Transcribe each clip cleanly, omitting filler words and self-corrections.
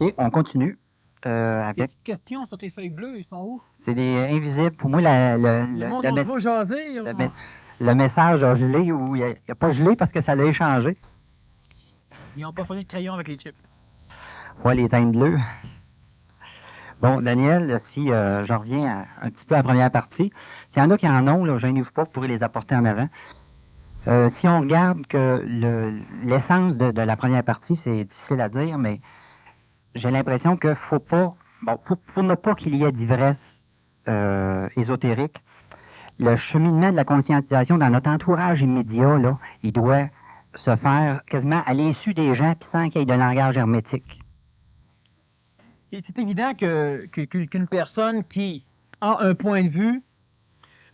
Et on continue Les avec... petites questions sur tes feuilles bleues, ils sont où? C'est des invisibles. Pour moi, Le monde on va jaser. le message a gelé ou il n'a pas gelé parce que ça l'a échangé. Ils n'ont pas fourni de crayon avec les chips. Ouais, les teintes bleues. Bon, Daniel, si je reviens un petit peu à la première partie, s'il y en a qui en ont, là, je n'y pas, vous pourrez les apporter en avant. Si on regarde que l'essence de la première partie, c'est difficile à dire, mais j'ai l'impression que faut pas, bon, pour ne pas qu'il y ait d'ivresse ésotérique, le cheminement de la conscientisation dans notre entourage immédiat, là, il doit se faire quasiment à l'insu des gens, puis sans qu'il y ait de langage hermétique. Et c'est évident qu'une personne qui a un point de vue,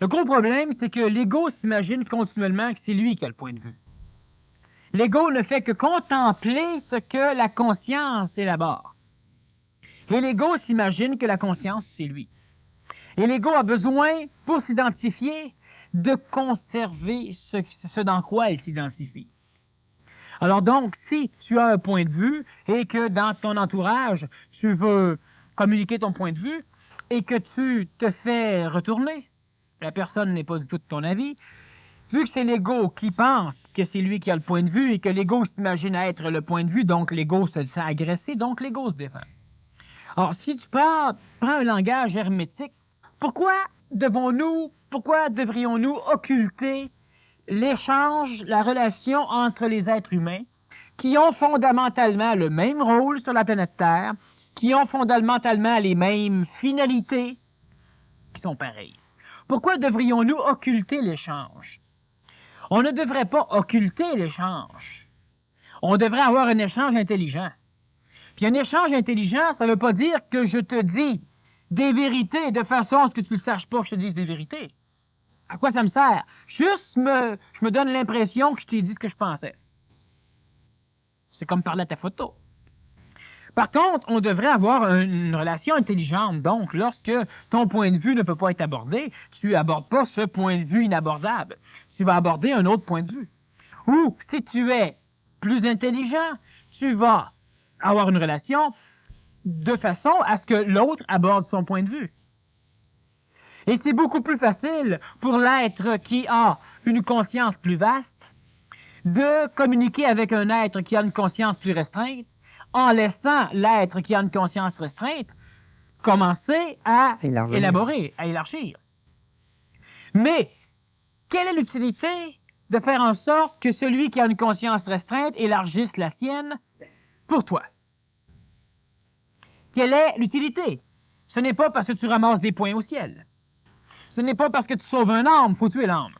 le gros problème, c'est que l'ego s'imagine continuellement que c'est lui qui a le point de vue. L'ego ne fait que contempler ce que la conscience élabore. Et l'ego s'imagine que la conscience, c'est lui. Et l'ego a besoin, pour s'identifier, de conserver ce dans quoi il s'identifie. Alors donc, si tu as un point de vue et que dans ton entourage, tu veux communiquer ton point de vue et que tu te fais retourner, la personne n'est pas du tout de ton avis, vu que c'est l'ego qui pense que c'est lui qui a le point de vue et que l'ego s'imagine être le point de vue, donc l'ego se sent agressé, donc l'ego se défend. Alors, si tu prends un langage hermétique, pourquoi devrions-nous occulter l'échange, la relation entre les êtres humains qui ont fondamentalement le même rôle sur la planète Terre, qui ont fondamentalement les mêmes finalités, qui sont pareilles? Pourquoi devrions-nous occulter l'échange? On ne devrait pas occulter l'échange. On devrait avoir un échange intelligent. Puis un échange intelligent, ça ne veut pas dire que je te dis des vérités de façon à ce que tu ne saches pas que je te dise des vérités. À quoi ça me sert? Juste je me donne l'impression que je t'ai dit ce que je pensais. C'est comme parler à ta photo. Par contre, on devrait avoir une relation intelligente. Donc, lorsque ton point de vue ne peut pas être abordé, tu n'abordes pas ce point de vue inabordable. Tu vas aborder un autre point de vue. Ou, si tu es plus intelligent, tu vas avoir une relation de façon à ce que l'autre aborde son point de vue. Et c'est beaucoup plus facile pour l'être qui a une conscience plus vaste de communiquer avec un être qui a une conscience plus restreinte en laissant l'être qui a une conscience restreinte commencer à élaborer, à élargir. Mais, quelle est l'utilité de faire en sorte que celui qui a une conscience restreinte élargisse la sienne pour toi? Quelle est l'utilité? Ce n'est pas parce que tu ramasses des points au ciel. Ce n'est pas parce que tu sauves un âme, faut tuer l'âme.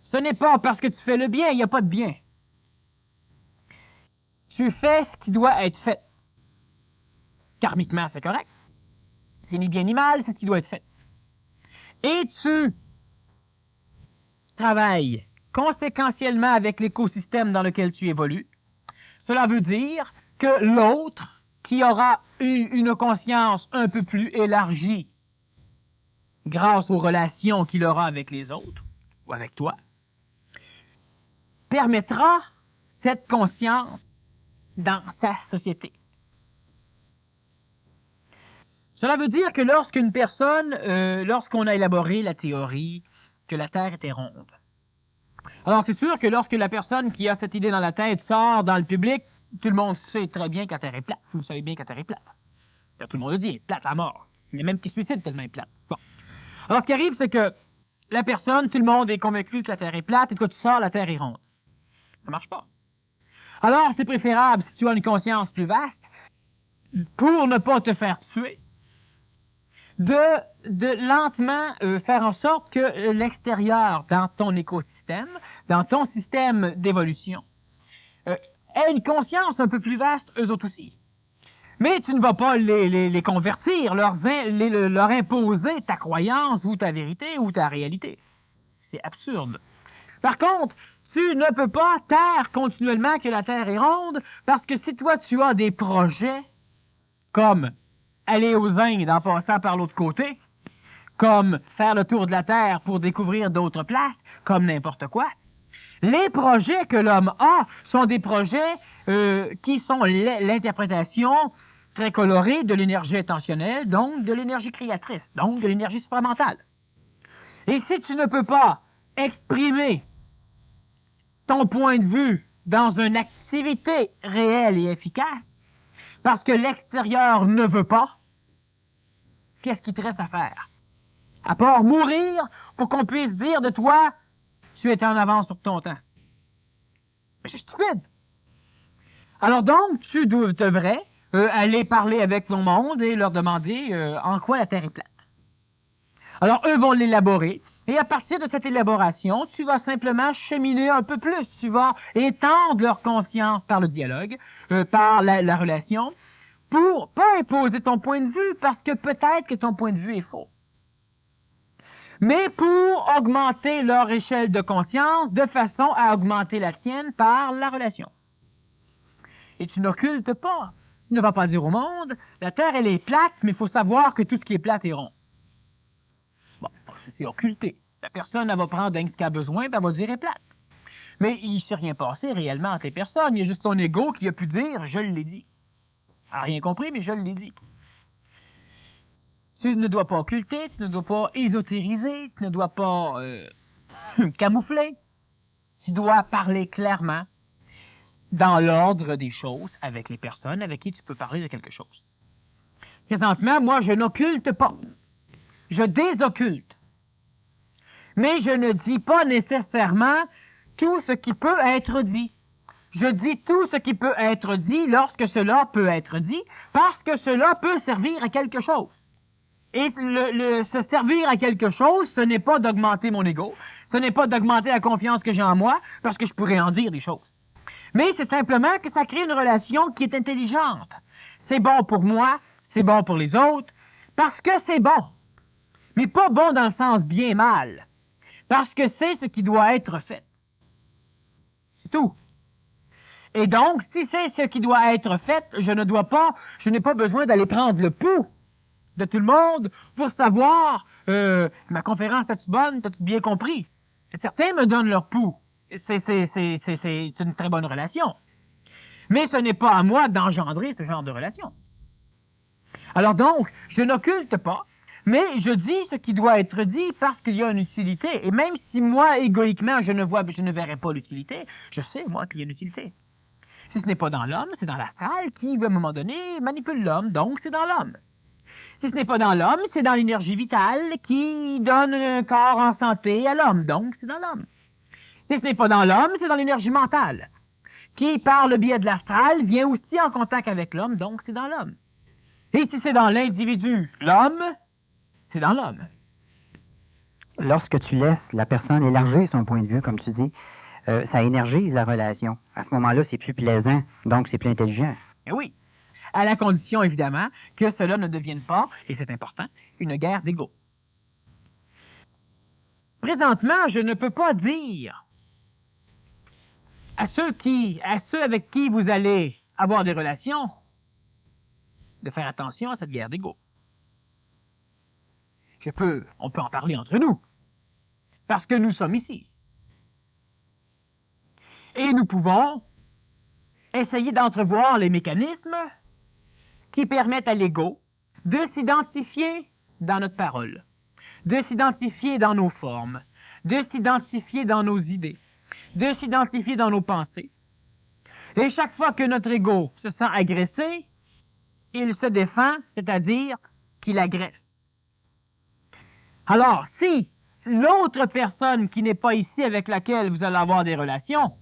Ce n'est pas parce que tu fais le bien, il n'y a pas de bien. Tu fais ce qui doit être fait. Karmiquement, c'est correct. C'est ni bien ni mal, c'est ce qui doit être fait. Et tu travailles conséquentiellement avec l'écosystème dans lequel tu évolues. Cela veut dire que l'autre, qui aura eu une conscience un peu plus élargie grâce aux relations qu'il aura avec les autres, ou avec toi, permettra cette conscience dans sa société. Cela veut dire que lorsqu'une personne, lorsqu'on a élaboré la théorie que la Terre était ronde, alors c'est sûr que lorsque la personne qui a cette idée dans la tête sort dans le public, tout le monde sait très bien que la Terre est plate. Vous savez bien que la Terre est plate. Tout le monde le dit, plate à mort. Il y a même qui se suicide tellement elle est plate. Bon. Alors, ce qui arrive, c'est que la personne, tout le monde est convaincu que la Terre est plate, et quand tu sors, la Terre est ronde. Ça marche pas. Alors, c'est préférable, si tu as une conscience plus vaste, pour ne pas te faire tuer, de lentement faire en sorte que l'extérieur, dans ton écosystème, dans ton système d'évolution, ait une conscience un peu plus vaste, eux autres aussi. Mais tu ne vas pas les convertir, leur imposer ta croyance ou ta vérité ou ta réalité. C'est absurde. Par contre, tu ne peux pas taire continuellement que la Terre est ronde, parce que si toi tu as des projets comme aller aux Indes en passant par l'autre côté, comme faire le tour de la Terre pour découvrir d'autres places, comme n'importe quoi, les projets que l'homme a sont des projets qui sont l'interprétation très colorée de l'énergie intentionnelle, donc de l'énergie créatrice, donc de l'énergie supramentale. Et si tu ne peux pas exprimer ton point de vue dans une activité réelle et efficace, parce que l'extérieur ne veut pas, qu'est-ce qui te reste à faire? À part mourir pour qu'on puisse dire de toi, tu étais en avance sur ton temps. Mais c'est stupide. Alors donc, tu devrais aller parler avec ton monde et leur demander en quoi la Terre est plate. Alors, eux vont l'élaborer. Et à partir de cette élaboration, tu vas simplement cheminer un peu plus. Tu vas étendre leur conscience par le dialogue, par la relation, pour pas imposer ton point de vue, parce que peut-être que ton point de vue est faux. Mais pour augmenter leur échelle de conscience, de façon à augmenter la tienne par la relation. Et tu n'occultes pas. Tu ne vas pas dire au monde, la Terre, elle est plate, mais il faut savoir que tout ce qui est plate est rond. Bon, c'est occulté. La personne, elle va prendre ce qu'elle a besoin, puis elle va dire elle est plate. Mais il ne s'est rien passé réellement entre les personnes. Il y a juste ton ego qui a pu dire, je l'ai dit. Elle n'a rien compris, mais je l'ai dit. Tu ne dois pas occulter, tu ne dois pas ésotériser, tu ne dois pas camoufler. Tu dois parler clairement dans l'ordre des choses avec les personnes avec qui tu peux parler de quelque chose. Présentement, moi, je n'occulte pas. Je désocculte. Mais je ne dis pas nécessairement tout ce qui peut être dit. Je dis tout ce qui peut être dit lorsque cela peut être dit, parce que cela peut servir à quelque chose. Et se servir à quelque chose, ce n'est pas d'augmenter mon ego, ce n'est pas d'augmenter la confiance que j'ai en moi, parce que je pourrais en dire des choses. Mais c'est simplement que ça crée une relation qui est intelligente. C'est bon pour moi, c'est bon pour les autres, parce que c'est bon. Mais pas bon dans le sens bien mal. Parce que c'est ce qui doit être fait. C'est tout. Et donc, si c'est ce qui doit être fait, je n'ai pas besoin d'aller prendre le pouls de tout le monde pour savoir, ma conférence, t'as-tu bonne, t'as-tu bien compris? Certains me donnent leur pouls. C'est une très bonne relation. Mais ce n'est pas à moi d'engendrer ce genre de relation. Alors donc, je n'occulte pas, mais je dis ce qui doit être dit parce qu'il y a une utilité. Et même si moi, égoïquement, je ne verrai pas l'utilité, je sais, moi, qu'il y a une utilité. Si ce n'est pas dans l'homme, c'est dans l'astral qui, à un moment donné, manipule l'homme, donc c'est dans l'homme. Si ce n'est pas dans l'homme, c'est dans l'énergie vitale qui donne un corps en santé à l'homme, donc c'est dans l'homme. Si ce n'est pas dans l'homme, c'est dans l'énergie mentale, qui, par le biais de l'astral, vient aussi en contact avec l'homme, donc c'est dans l'homme. Et si c'est dans l'individu, l'homme, c'est dans l'homme. Lorsque tu laisses la personne élargir son point de vue, comme tu dis, ça énergise la relation. À ce moment-là, c'est plus plaisant, donc c'est plus intelligent. Et oui, à la condition, évidemment, que cela ne devienne pas, et c'est important, une guerre d'ego. Présentement, je ne peux pas dire à ceux avec qui vous allez avoir des relations, de faire attention à cette guerre d'ego. On peut en parler entre nous, parce que nous sommes ici. Et nous pouvons essayer d'entrevoir les mécanismes qui permettent à l'ego de s'identifier dans notre parole, de s'identifier dans nos formes, de s'identifier dans nos idées, de s'identifier dans nos pensées. Et chaque fois que notre ego se sent agressé, il se défend, c'est-à-dire qu'il agresse. Alors, si l'autre personne qui n'est pas ici avec laquelle vous allez avoir des relations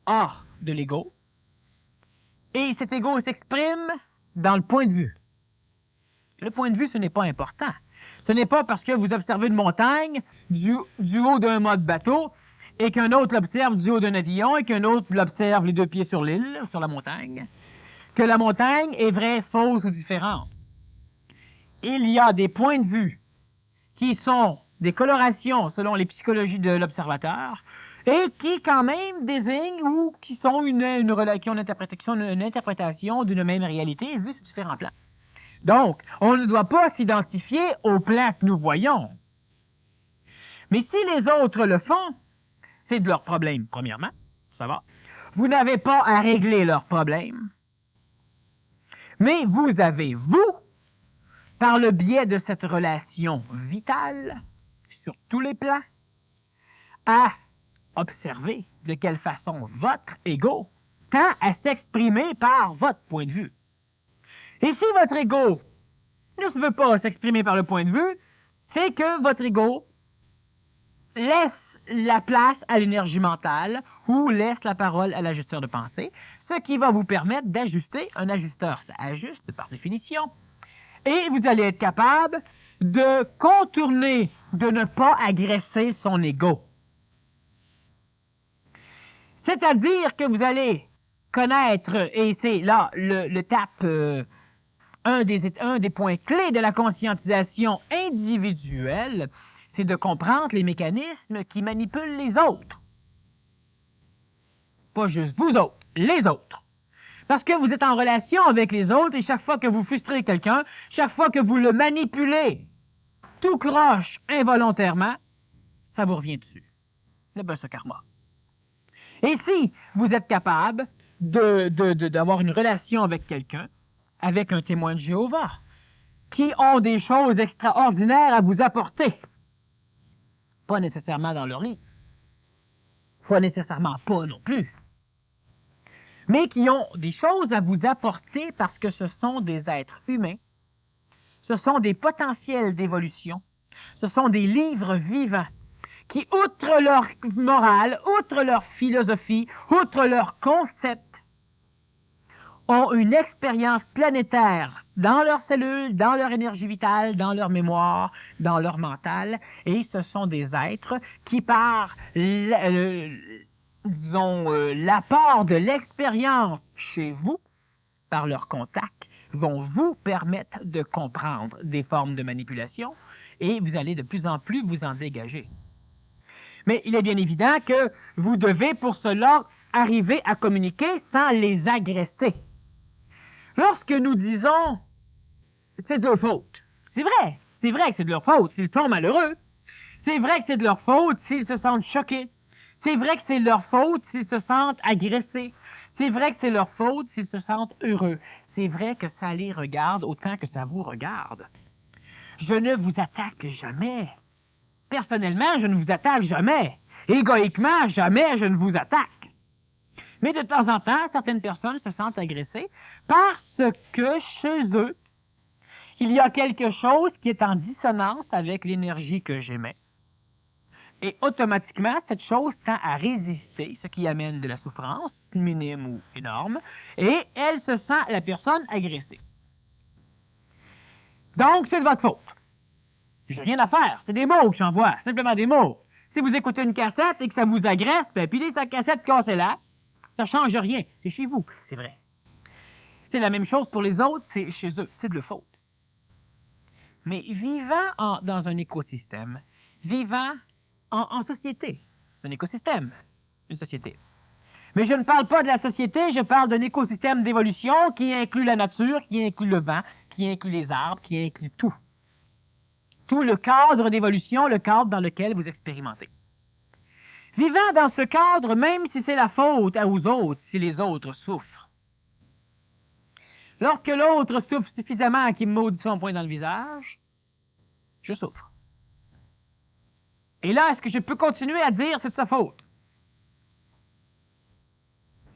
a de l'ego, et cet ego s'exprime dans le point de vue. Le point de vue, ce n'est pas important. Ce n'est pas parce que vous observez une montagne du haut d'un mât de bateau et qu'un autre l'observe du haut d'un avion et qu'un autre l'observe les deux pieds sur l'île, sur la montagne, que la montagne est vraie, fausse ou différente. Il y a des points de vue qui sont des colorations selon les psychologies de l'observateur et qui quand même désignent ou qui sont une interprétation d'une même réalité vue sur différents plans. Donc, on ne doit pas s'identifier au plan que nous voyons. Mais si les autres le font, c'est de leurs problèmes, premièrement. Ça va. Vous n'avez pas à régler leurs problèmes. Mais vous avez, vous, par le biais de cette relation vitale, sur tous les plans, à observer de quelle façon votre ego tend à s'exprimer par votre point de vue. Et si votre ego ne se veut pas s'exprimer par le point de vue, c'est que votre ego laisse la place à l'énergie mentale ou laisse la parole à l'ajusteur de pensée, ce qui va vous permettre d'ajuster. Un ajusteur, ça ajuste par définition. Et vous allez être capable de contourner, de ne pas agresser son ego. C'est-à-dire que vous allez connaître, et c'est là un des points clés de la conscientisation individuelle, c'est de comprendre les mécanismes qui manipulent les autres. Pas juste vous autres, les autres. Parce que vous êtes en relation avec les autres et chaque fois que vous frustrez quelqu'un, chaque fois que vous le manipulez, tout croche involontairement, ça vous revient dessus. Le ce karma. Et si vous êtes capable d'avoir une relation avec quelqu'un, avec un témoin de Jéhovah, qui ont des choses extraordinaires à vous apporter, pas nécessairement dans leur lit, pas nécessairement pas non plus, mais qui ont des choses à vous apporter parce que ce sont des êtres humains, ce sont des potentiels d'évolution, ce sont des livres vivants qui, outre leur morale, outre leur philosophie, outre leur concept, ont une expérience planétaire dans leurs cellules, dans leur énergie vitale, dans leur mémoire, dans leur mental, et ce sont des êtres qui, par l'apport de l'expérience chez vous, par leur contact, vont vous permettre de comprendre des formes de manipulation, et vous allez de plus en plus vous en dégager. Mais il est bien évident que vous devez pour cela arriver à communiquer sans les agresser. Lorsque nous disons « c'est de leur faute », c'est vrai que c'est de leur faute s'ils sont malheureux. C'est vrai que c'est de leur faute s'ils se sentent choqués. C'est vrai que c'est de leur faute s'ils se sentent agressés. C'est vrai que c'est leur faute s'ils se sentent heureux. C'est vrai que ça les regarde autant que ça vous regarde. Je ne vous attaque jamais. Personnellement, je ne vous attaque jamais. Égoïquement, jamais je ne vous attaque. Mais de temps en temps, certaines personnes se sentent agressées parce que chez eux, il y a quelque chose qui est en dissonance avec l'énergie que j'émets. Et automatiquement, cette chose tend à résister, ce qui amène de la souffrance, minime ou énorme, et elle se sent, la personne, agressée. Donc, c'est de votre faute. J'ai rien à faire. C'est des mots que j'envoie. Simplement des mots. Si vous écoutez une cassette et que ça vous agresse, ben, pilez sa cassette, cassez-la. Ça change rien. C'est chez vous. C'est vrai. C'est la même chose pour les autres. C'est chez eux. C'est de leur faute. Mais vivant dans un écosystème, vivant en société, c'est un écosystème, une société. Mais je ne parle pas de la société, je parle d'un écosystème d'évolution qui inclut la nature, qui inclut le vent, qui inclut les arbres, qui inclut tout. Tout le cadre d'évolution, le cadre dans lequel vous expérimentez. Vivant dans ce cadre, même si c'est la faute aux autres, si les autres souffrent. Lorsque l'autre souffre suffisamment qu'il me maudit son poing dans le visage, je souffre. Et là, est-ce que je peux continuer à dire c'est de sa faute?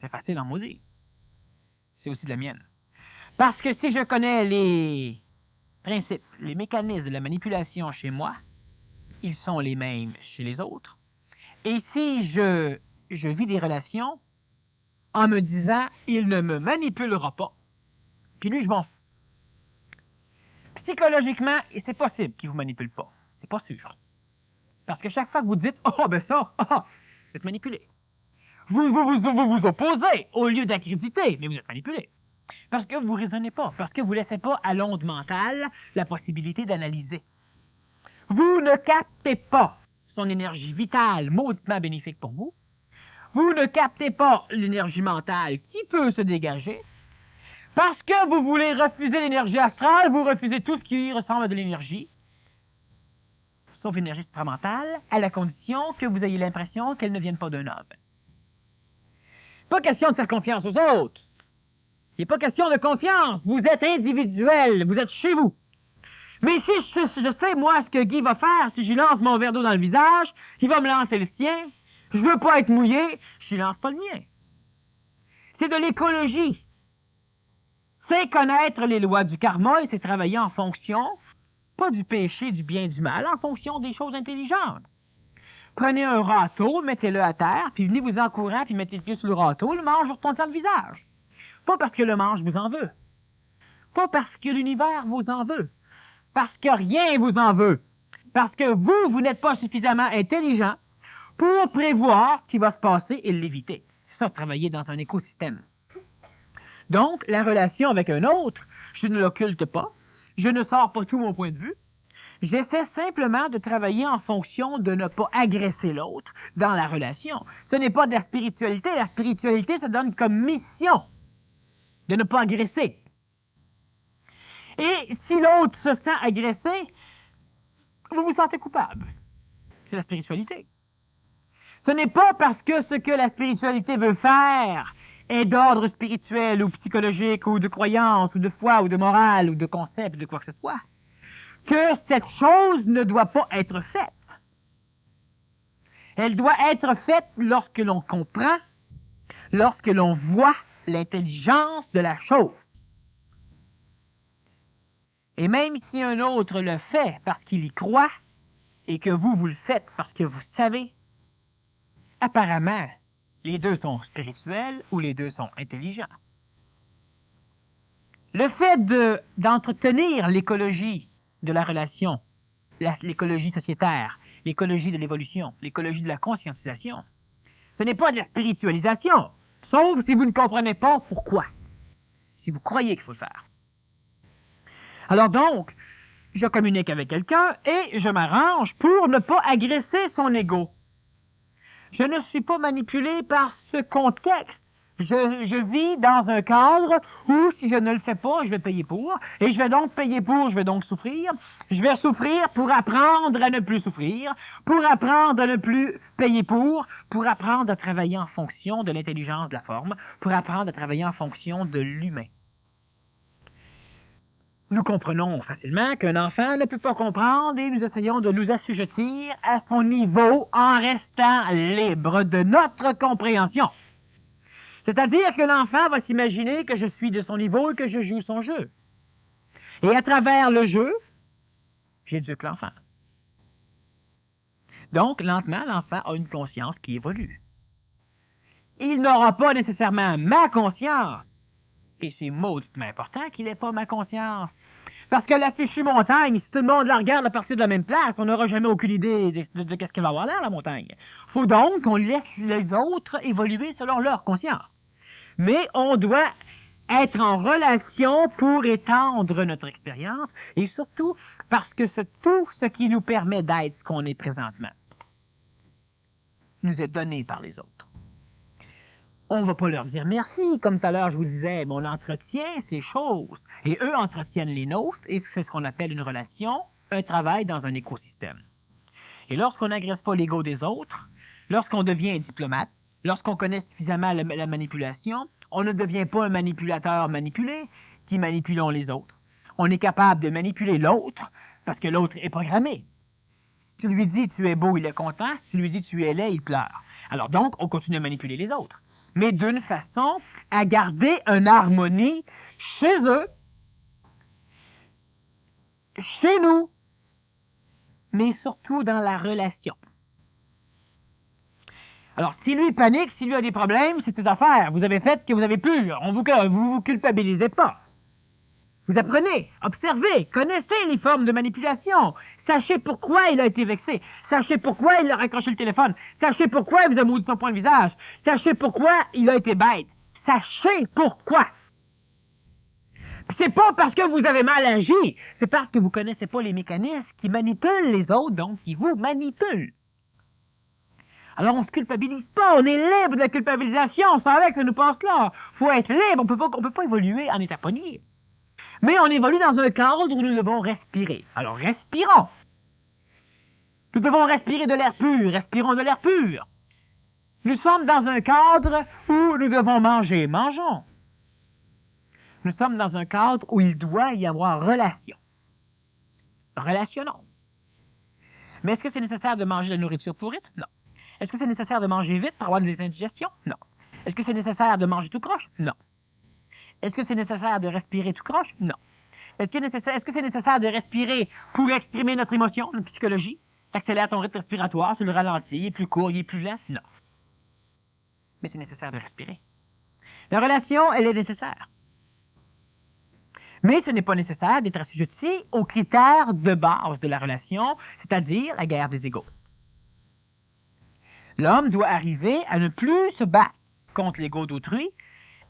C'est facile d'en maudire. C'est aussi de la mienne. Parce que si je connais les principes, les mécanismes de la manipulation chez moi, ils sont les mêmes chez les autres. Et si je vis des relations en me disant « il ne me manipulera pas », puis lui, je m'en fous. Psychologiquement, c'est possible qu'il ne vous manipule pas. C'est pas sûr. Parce que chaque fois que vous dites « oh, ben ça, vous êtes manipulé ». Vous vous opposez au lieu d'accréditer, mais vous êtes manipulé. Parce que vous ne raisonnez pas, parce que vous ne laissez pas à l'onde mentale la possibilité d'analyser. Vous ne captez pas son énergie vitale, mauditement bénéfique pour vous. Vous ne captez pas l'énergie mentale qui peut se dégager. Parce que vous voulez refuser l'énergie astrale, vous refusez tout ce qui ressemble à de l'énergie. sauf énergie supramentale, à la condition que vous ayez l'impression qu'elle ne vienne pas d'un homme. Pas question de faire confiance aux autres. Il n'est pas question de confiance. Vous êtes individuel, vous êtes chez vous. Mais si je sais, moi, ce que Guy va faire, si je lance mon verre d'eau dans le visage, il va me lancer le sien, je veux pas être mouillé, je ne lance pas le mien. C'est de l'écologie. C'est connaître les lois du karma et c'est travailler en fonction, pas du péché, du bien, du mal, en fonction des choses intelligentes. Prenez un râteau, mettez-le à terre, puis venez vous en courant, puis mettez le pied sur le râteau, le manche vous retombe dans le visage. Pas parce que le manche vous en veut. Pas parce que l'univers vous en veut. Parce que rien vous en veut. Parce que vous n'êtes pas suffisamment intelligent pour prévoir ce qui va se passer et l'éviter. C'est ça, travailler dans un écosystème. Donc, la relation avec un autre, je ne l'occulte pas, je ne sors pas tout mon point de vue, j'essaie simplement de travailler en fonction de ne pas agresser l'autre dans la relation. Ce n'est pas de la spiritualité se donne comme mission de ne pas agresser. Et si l'autre se sent agressé, vous vous sentez coupable. C'est la spiritualité. Ce n'est pas parce que ce que la spiritualité veut faire est d'ordre spirituel ou psychologique ou de croyance ou de foi ou de morale ou de concept, de quoi que ce soit, que cette chose ne doit pas être faite. Elle doit être faite lorsque l'on comprend, lorsque l'on voit l'intelligence de la chose. Et même si un autre le fait parce qu'il y croit, et que vous le faites parce que vous savez, apparemment, les deux sont spirituels ou les deux sont intelligents. Le fait d'entretenir l'écologie de la relation, l'écologie sociétaire, l'écologie de l'évolution, l'écologie de la conscientisation, ce n'est pas de la spiritualisation, sauf si vous ne comprenez pas pourquoi, si vous croyez qu'il faut le faire. Alors donc, je communique avec quelqu'un et je m'arrange pour ne pas agresser son ego. Je ne suis pas manipulé par ce contexte. Je vis dans un cadre où si je ne le fais pas, je vais payer pour. Et je vais donc payer pour, je vais donc souffrir. Je vais souffrir pour apprendre à ne plus souffrir, pour apprendre à ne plus payer pour apprendre à travailler en fonction de l'intelligence de la forme, pour apprendre à travailler en fonction de l'humain. Nous comprenons facilement qu'un enfant ne peut pas comprendre et nous essayons de nous assujettir à son niveau en restant libre de notre compréhension. C'est-à-dire que l'enfant va s'imaginer que je suis de son niveau et que je joue son jeu. Et à travers le jeu, j'éduque l'enfant. Donc, lentement, l'enfant a une conscience qui évolue. Il n'aura pas nécessairement ma conscience. Et c'est mauditement important qu'il n'ait pas ma conscience. Parce que la fichue montagne, si tout le monde la regarde à partir de la même place, on n'aura jamais aucune idée de qu'est-ce qu'elle va avoir là, la montagne. Faut donc qu'on laisse les autres évoluer selon leur conscience. Mais on doit être en relation pour étendre notre expérience et surtout parce que c'est tout ce qui nous permet d'être ce qu'on est présentement nous est donné par les autres. On ne va pas leur dire merci, comme tout à l'heure je vous disais, mais on entretient ces choses. Et eux entretiennent les nôtres, et c'est ce qu'on appelle une relation, un travail dans un écosystème. Et lorsqu'on n'agresse pas l'ego des autres, lorsqu'on devient diplomate, lorsqu'on connaît suffisamment la manipulation, on ne devient pas un manipulateur manipulé qui manipulons les autres. On est capable de manipuler l'autre parce que l'autre est programmé. Tu lui dis tu es beau, il est content. Si tu lui dis tu es laid, il pleure. Alors donc, on continue à manipuler les autres. Mais d'une façon à garder une harmonie chez eux, chez nous, mais surtout dans la relation. Alors, si lui panique, si lui a des problèmes, c'est ses affaires. Vous avez fait ce que vous avez pu. Vous vous culpabilisez pas. Vous apprenez, observez, connaissez les formes de manipulation. Sachez pourquoi il a été vexé. Sachez pourquoi il a raccroché le téléphone. Sachez pourquoi il vous a maudit son point de visage. Sachez pourquoi il a été bête. Sachez pourquoi. C'est pas parce que vous avez mal agi, c'est parce que vous connaissez pas les mécanismes qui manipulent les autres, donc qui vous manipulent. Alors on se culpabilise pas, on est libre de la culpabilisation, on savait que ça nous passe là. Faut être libre, on peut pas évoluer en état pogné. Mais on évolue dans un cadre où nous devons respirer. Alors respirons. Nous devons respirer de l'air pur, respirons de l'air pur. Nous sommes dans un cadre où nous devons manger, mangeons. Nous sommes dans un cadre où il doit y avoir relation. Relationnons. Mais est-ce que c'est nécessaire de manger de la nourriture pourrite? Non. Est-ce que c'est nécessaire de manger vite pour avoir des indigestions? Non. Est-ce que c'est nécessaire de manger tout croche? Non. Est-ce que c'est nécessaire de respirer tout croche? Non. Est-ce que c'est nécessaire de respirer pour exprimer notre émotion, notre psychologie? T'accélères ton rythme respiratoire, tu le ralentis, il est plus court, il est plus lent? Non. Mais c'est nécessaire de respirer. La relation, elle est nécessaire. Mais ce n'est pas nécessaire d'être assujetti aux critères de base de la relation, c'est-à-dire la guerre des égaux. L'homme doit arriver à ne plus se battre contre l'ego d'autrui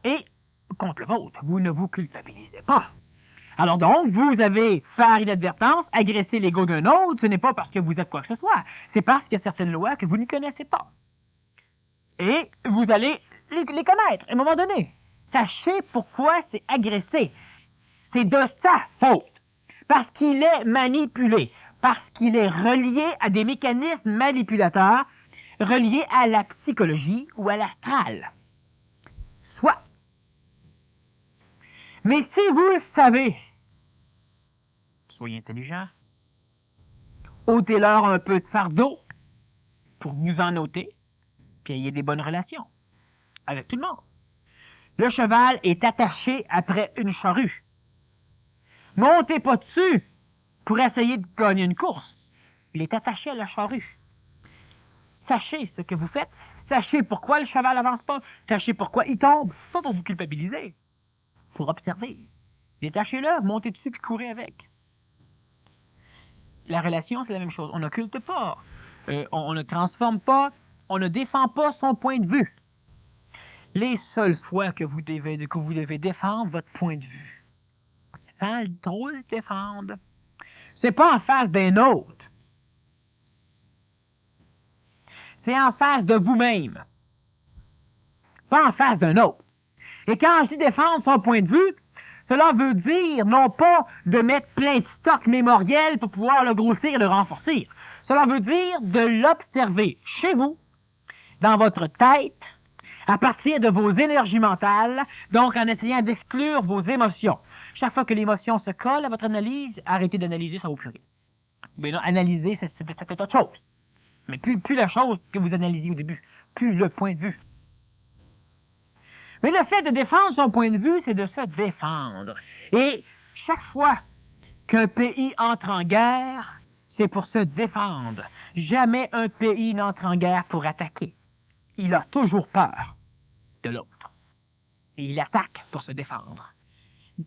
et contre le vôtre. Vous ne vous culpabilisez pas. Alors donc, vous avez, par inadvertance, agressé l'ego d'un autre, ce n'est pas parce que vous êtes quoi que ce soit, c'est parce qu'il y a certaines lois que vous ne connaissez pas. Et vous allez les connaître à un moment donné. Sachez pourquoi c'est agressé. C'est de sa faute. Parce qu'il est manipulé. Parce qu'il est relié à des mécanismes manipulateurs reliés à la psychologie ou à l'astral. Soit. Mais si vous le savez, soyez intelligent, ôtez-leur un peu de fardeau pour vous en ôter, puis ayez des bonnes relations avec tout le monde. Le cheval est attaché après une charrue. Montez pas dessus pour essayer de gagner une course. Il est attaché à la charrue. Sachez ce que vous faites. Sachez pourquoi le cheval n'avance pas. Sachez pourquoi il tombe. Pas pour vous culpabiliser. Pour observer. Détachez-le, montez dessus puis courez avec. La relation, c'est la même chose. On n'occulte pas. On ne transforme pas. On ne défend pas son point de vue. Les seules fois que vous devez défendre votre point de vue, sans trop le défendre, c'est pas en face d'un autre. C'est en face de vous-même. Pas en face d'un autre. Et quand je dis défendre son point de vue, cela veut dire non pas de mettre plein de stock mémoriel pour pouvoir le grossir et le renforcer. Cela veut dire de l'observer chez vous, dans votre tête, à partir de vos énergies mentales, donc en essayant d'exclure vos émotions. Chaque fois que l'émotion se colle à votre analyse, arrêtez d'analyser, ça vaut plus rien. Mais non, analyser, c'est peut-être autre chose. Mais plus la chose que vous analysez au début, plus le point de vue. Mais le fait de défendre son point de vue, c'est de se défendre. Et chaque fois qu'un pays entre en guerre, c'est pour se défendre. Jamais un pays n'entre en guerre pour attaquer. Il a toujours peur de l'autre. Et il attaque pour se défendre.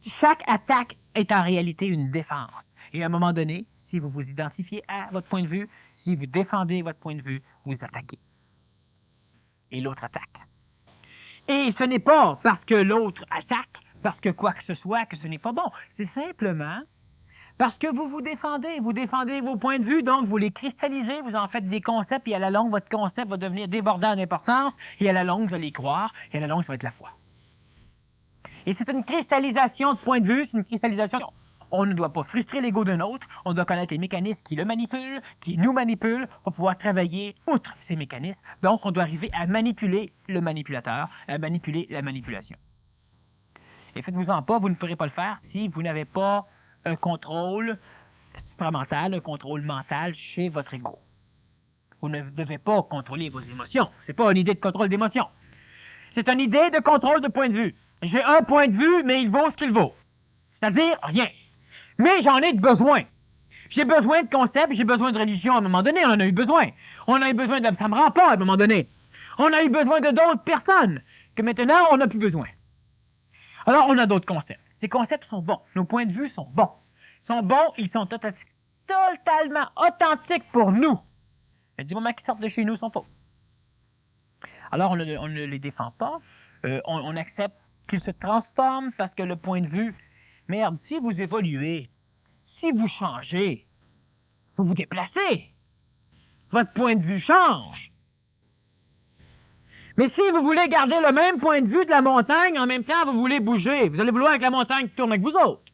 Chaque attaque est en réalité une défense. Et à un moment donné, si vous vous identifiez à votre point de vue, si vous défendez votre point de vue, vous attaquez. Et l'autre attaque. Et ce n'est pas parce que l'autre attaque, parce que quoi que ce soit, que ce n'est pas bon. C'est simplement parce que vous vous défendez vos points de vue, donc vous les cristallisez, vous en faites des concepts, et à la longue, votre concept va devenir débordant d'importance, et à la longue, vous allez y croire, et à la longue, ça va être la foi. Et c'est une cristallisation de point de vue, c'est une cristallisation. On ne doit pas frustrer l'ego d'un autre, on doit connaître les mécanismes qui le manipulent, qui nous manipulent, pour pouvoir travailler outre ces mécanismes. Donc, on doit arriver à manipuler le manipulateur, à manipuler la manipulation. Et faites-vous-en pas, vous ne pourrez pas le faire si vous n'avez pas un contrôle supramental, un contrôle mental chez votre ego. Vous ne devez pas contrôler vos émotions. C'est pas une idée de contrôle d'émotion. C'est une idée de contrôle de point de vue. J'ai un point de vue, mais il vaut ce qu'il vaut. C'est-à-dire rien. Mais j'en ai besoin. J'ai besoin de concepts, j'ai besoin de religion à un moment donné, on en a eu besoin. On a eu besoin de... Ça me rend pas à un moment donné. On a eu besoin de d'autres personnes que maintenant, on n'a plus besoin. Alors, on a d'autres concepts. Ces concepts sont bons. Nos points de vue sont bons. Ils sont bons, ils sont totalement authentiques pour nous. Mais du moment qu'ils sortent de chez nous, ils sont faux. Alors, on ne les défend pas. On accepte qu'ils se transforment parce que le point de vue... Merde, si vous évoluez, si vous changez, vous vous déplacez, votre point de vue change. Mais si vous voulez garder le même point de vue de la montagne, en même temps, vous voulez bouger, vous allez vouloir que la montagne tourne avec vous autres.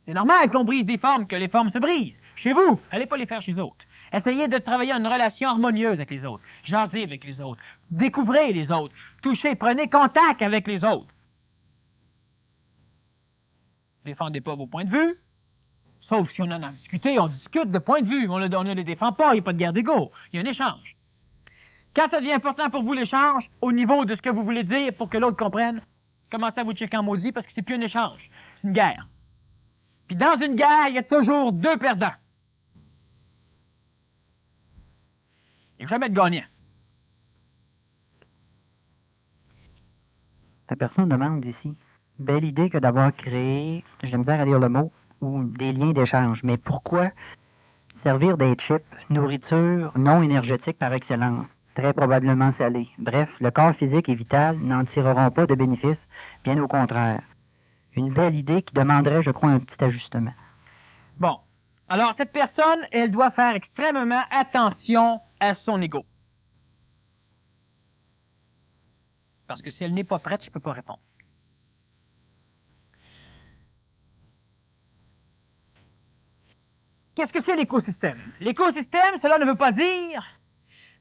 C'est normal qu'on brise des formes, que les formes se brisent. Chez vous, allez pas les faire chez les autres. Essayez de travailler une relation harmonieuse avec les autres. Jasez avec les autres. Découvrez les autres. Touchez, prenez contact avec les autres. Défendez pas vos points de vue. Sauf si on en a discuté, on discute de points de vue. On ne les défend pas, il n'y a pas de guerre d'ego. Il y a un échange. Quand ça devient important pour vous l'échange, au niveau de ce que vous voulez dire pour que l'autre comprenne, commencez à vous checker en maudit parce que c'est plus un échange. C'est une guerre. Puis dans une guerre, il y a toujours deux perdants. Il ne faut jamais être gagnant. La personne demande ici, belle idée que d'avoir créé, j'aime bien à lire le mot, ou des liens d'échange, mais pourquoi servir des chips, nourriture non énergétique par excellence, très probablement salée? Bref, le corps physique et vital n'en tireront pas de bénéfices, bien au contraire. Une belle idée qui demanderait, je crois, un petit ajustement. Bon. Alors, cette personne, elle doit faire extrêmement attention à son ego. Parce que si elle n'est pas prête, je ne peux pas répondre. Qu'est-ce que c'est l'écosystème? L'écosystème, cela ne veut pas dire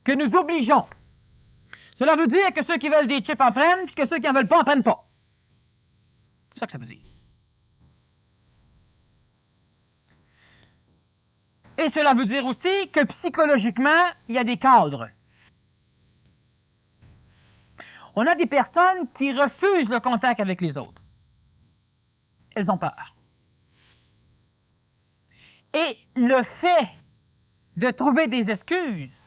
que nous obligeons. Cela veut dire que ceux qui veulent des chips en prennent, puis que ceux qui n'en veulent pas en prennent pas. C'est ça que ça veut dire. Et cela veut dire aussi que psychologiquement, il y a des cadres. On a des personnes qui refusent le contact avec les autres. Elles ont peur. Et le fait de trouver des excuses,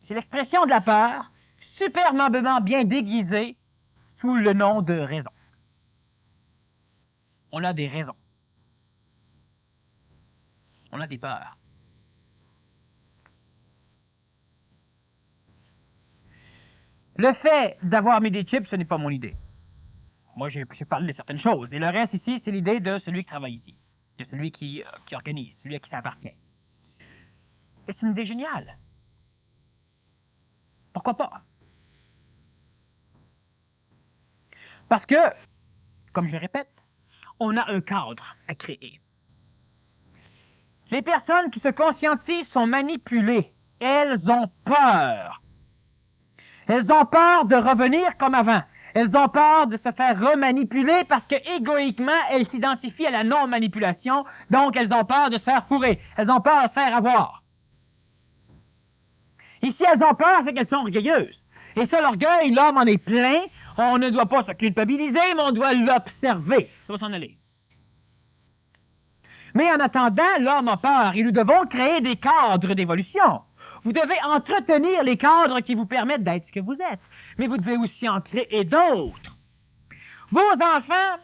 c'est l'expression de la peur, superbement bien déguisée sous le nom de raison. On a des raisons. On a des peurs. Le fait d'avoir mis des chips, ce n'est pas mon idée. Moi, j'ai parlé de certaines choses. Et le reste ici, c'est l'idée de celui qui travaille ici. De celui qui organise, celui à qui ça appartient. Et c'est une idée géniale. Pourquoi pas? Parce que, comme je répète, on a un cadre à créer. Les personnes qui se conscientisent sont manipulées. Elles ont peur. Elles ont peur de revenir comme avant. Elles ont peur de se faire remanipuler parce que égoïquement, elles s'identifient à la non-manipulation, donc elles ont peur de se faire fourrer. Elles ont peur de se faire avoir. Ici, elles ont peur, c'est qu'elles sont orgueilleuses. Et ça, l'orgueil, l'homme en est plein. On ne doit pas se culpabiliser, mais on doit l'observer. Ça va s'en aller. Mais en attendant, l'homme a peur et nous devons créer des cadres d'évolution. Vous devez entretenir les cadres qui vous permettent d'être ce que vous êtes. Mais vous devez aussi en créer d'autres. Vos enfants,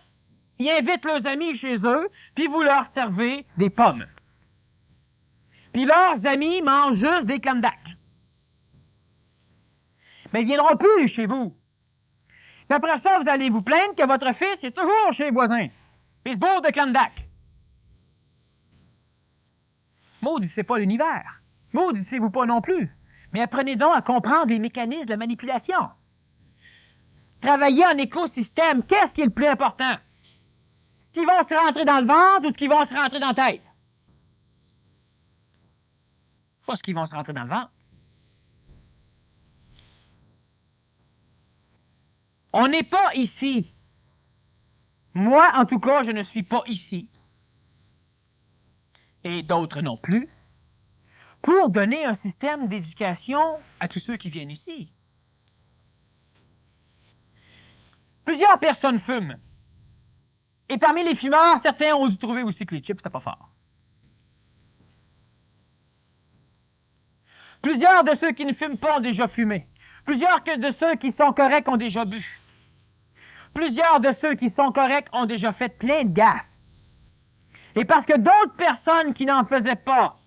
ils invitent leurs amis chez eux, puis vous leur servez des pommes. Puis leurs amis mangent juste des candacs. Mais ils ne viendront plus chez vous. Puis après ça, vous allez vous plaindre que votre fils est toujours chez les voisins. Puis il se bourre de candac. Maudissez pas l'univers. Maudissez-vous pas non plus. Mais apprenez donc à comprendre les mécanismes de manipulation. Travailler en écosystème, qu'est-ce qui est le plus important? Ce qui va se rentrer dans le ventre ou ce qui va se rentrer dans la tête? Pas ce qui va se rentrer dans le ventre. On n'est pas ici. Moi, en tout cas, je ne suis pas ici. Et d'autres non plus. Pour donner un système d'éducation à tous ceux qui viennent ici. Plusieurs personnes fument. Et parmi les fumeurs, certains ont dû trouver aussi que les chips, c'était pas fort. Plusieurs de ceux qui ne fument pas ont déjà fumé. Plusieurs de ceux qui sont corrects ont déjà bu. Plusieurs de ceux qui sont corrects ont déjà fait plein de gaffes. Et parce que d'autres personnes qui n'en faisaient pas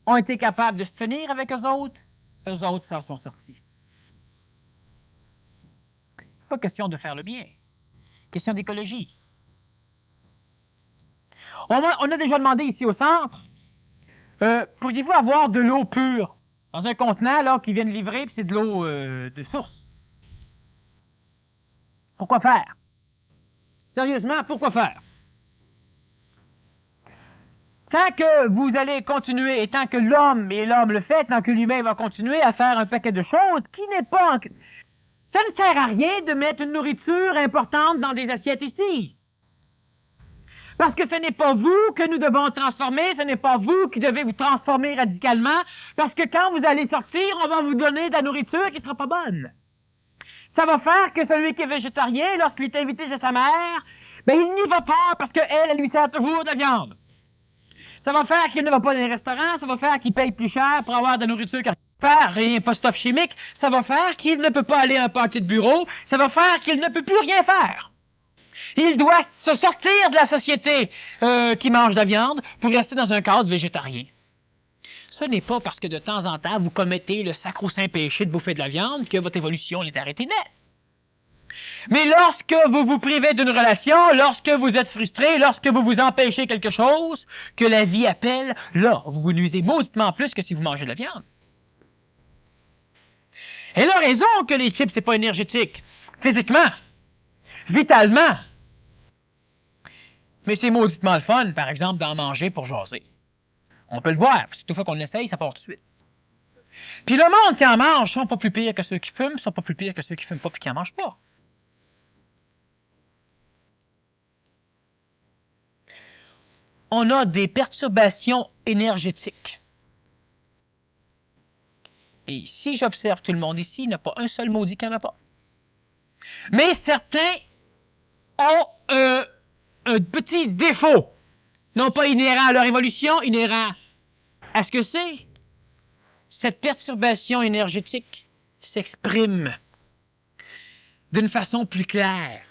ont été capables de se tenir avec eux autres s'en sont sortis. Pas question de faire le bien. Question d'écologie. On a déjà demandé ici au centre, pourriez-vous avoir de l'eau pure dans un contenant là qui viennent livrer, puis c'est de l'eau de source. Pourquoi faire? Sérieusement, pourquoi faire? Tant que vous allez continuer, et tant que l'homme le fait, tant que l'humain va continuer à faire un paquet de choses qui n'est pas... Ça ne sert à rien de mettre une nourriture importante dans des assiettes ici. Parce que ce n'est pas vous que nous devons transformer, ce n'est pas vous qui devez vous transformer radicalement, parce que quand vous allez sortir, on va vous donner de la nourriture qui ne sera pas bonne. Ça va faire que celui qui est végétarien, lorsqu'il est invité chez sa mère, ben il n'y va pas parce qu'elle, elle lui sert toujours de la viande. Ça va faire qu'il ne va pas dans les restaurants, ça va faire qu'il paye plus cher pour avoir de la nourriture qui faire rien, pas stuff chimique, ça va faire qu'il ne peut pas aller à un party de bureau, ça va faire qu'il ne peut plus rien faire. Il doit se sortir de la société qui mange de la viande pour rester dans un cadre végétarien. Ce n'est pas parce que de temps en temps vous commettez le sacro-saint péché de bouffer de la viande que votre évolution est arrêtée net. Mais lorsque vous vous privez d'une relation, lorsque vous êtes frustré, lorsque vous vous empêchez quelque chose que la vie appelle, là, vous vous nuisez mauditement plus que si vous mangez de la viande. Elle a raison que les chips, c'est pas énergétique. Physiquement. Vitalement. Mais c'est mauditement le fun, par exemple, d'en manger pour jaser. On peut le voir, parce que toute fois qu'on l'essaye, ça part tout de suite. Puis le monde qui en mange sont pas plus pires que ceux qui fument, sont pas plus pires que ceux qui fument pas et qui en mangent pas. On a des perturbations énergétiques. Et si j'observe tout le monde ici, il n'y a pas un seul maudit qu'il n'y en a pas. Mais certains ont un petit défaut, non pas inhérent à leur évolution, inhérent à ce que c'est. Cette perturbation énergétique s'exprime d'une façon plus claire.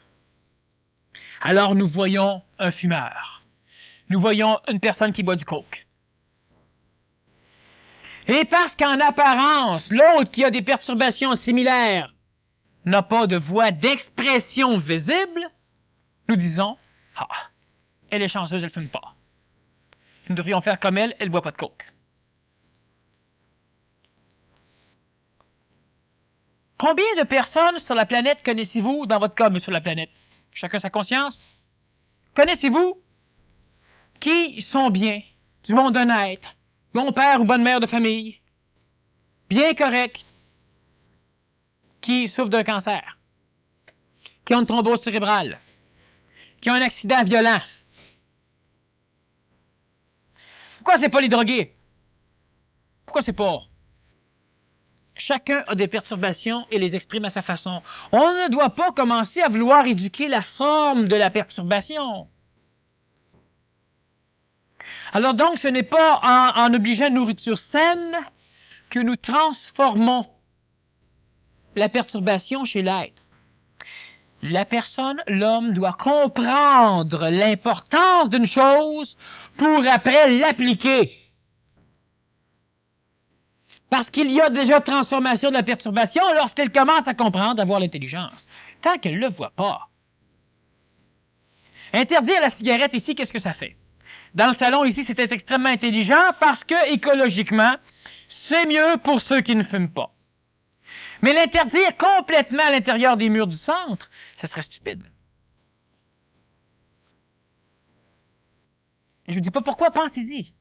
Alors nous voyons un fumeur. Nous voyons une personne qui boit du coke. Et parce qu'en apparence, l'autre qui a des perturbations similaires n'a pas de voie d'expression visible, nous disons « Ah, elle est chanceuse, elle ne fume pas. Nous devrions faire comme elle ne boit pas de coke. » Combien de personnes sur la planète connaissez-vous, dans votre cas, mais sur la planète? Chacun sa conscience. Connaissez-vous qui sont bien, du monde honnête, bon père ou bonne mère de famille, bien correct, qui souffrent d'un cancer, qui ont une thrombose cérébrale, qui ont un accident violent? Pourquoi c'est pas les drogués? Pourquoi c'est pas? Chacun a des perturbations et les exprime à sa façon. On ne doit pas commencer à vouloir éduquer la forme de la perturbation. Alors donc, ce n'est pas en obligeant une nourriture saine que nous transformons la perturbation chez l'être. La personne, l'homme, doit comprendre l'importance d'une chose pour après l'appliquer. Parce qu'il y a déjà transformation de la perturbation lorsqu'elle commence à comprendre, à avoir l'intelligence. Tant qu'elle ne le voit pas. Interdire la cigarette ici, qu'est-ce que ça fait? Dans le salon ici, c'était extrêmement intelligent parce que, écologiquement, c'est mieux pour ceux qui ne fument pas. Mais l'interdire complètement à l'intérieur des murs du centre, ça serait stupide. Et je ne dis pas pourquoi, pensez-y.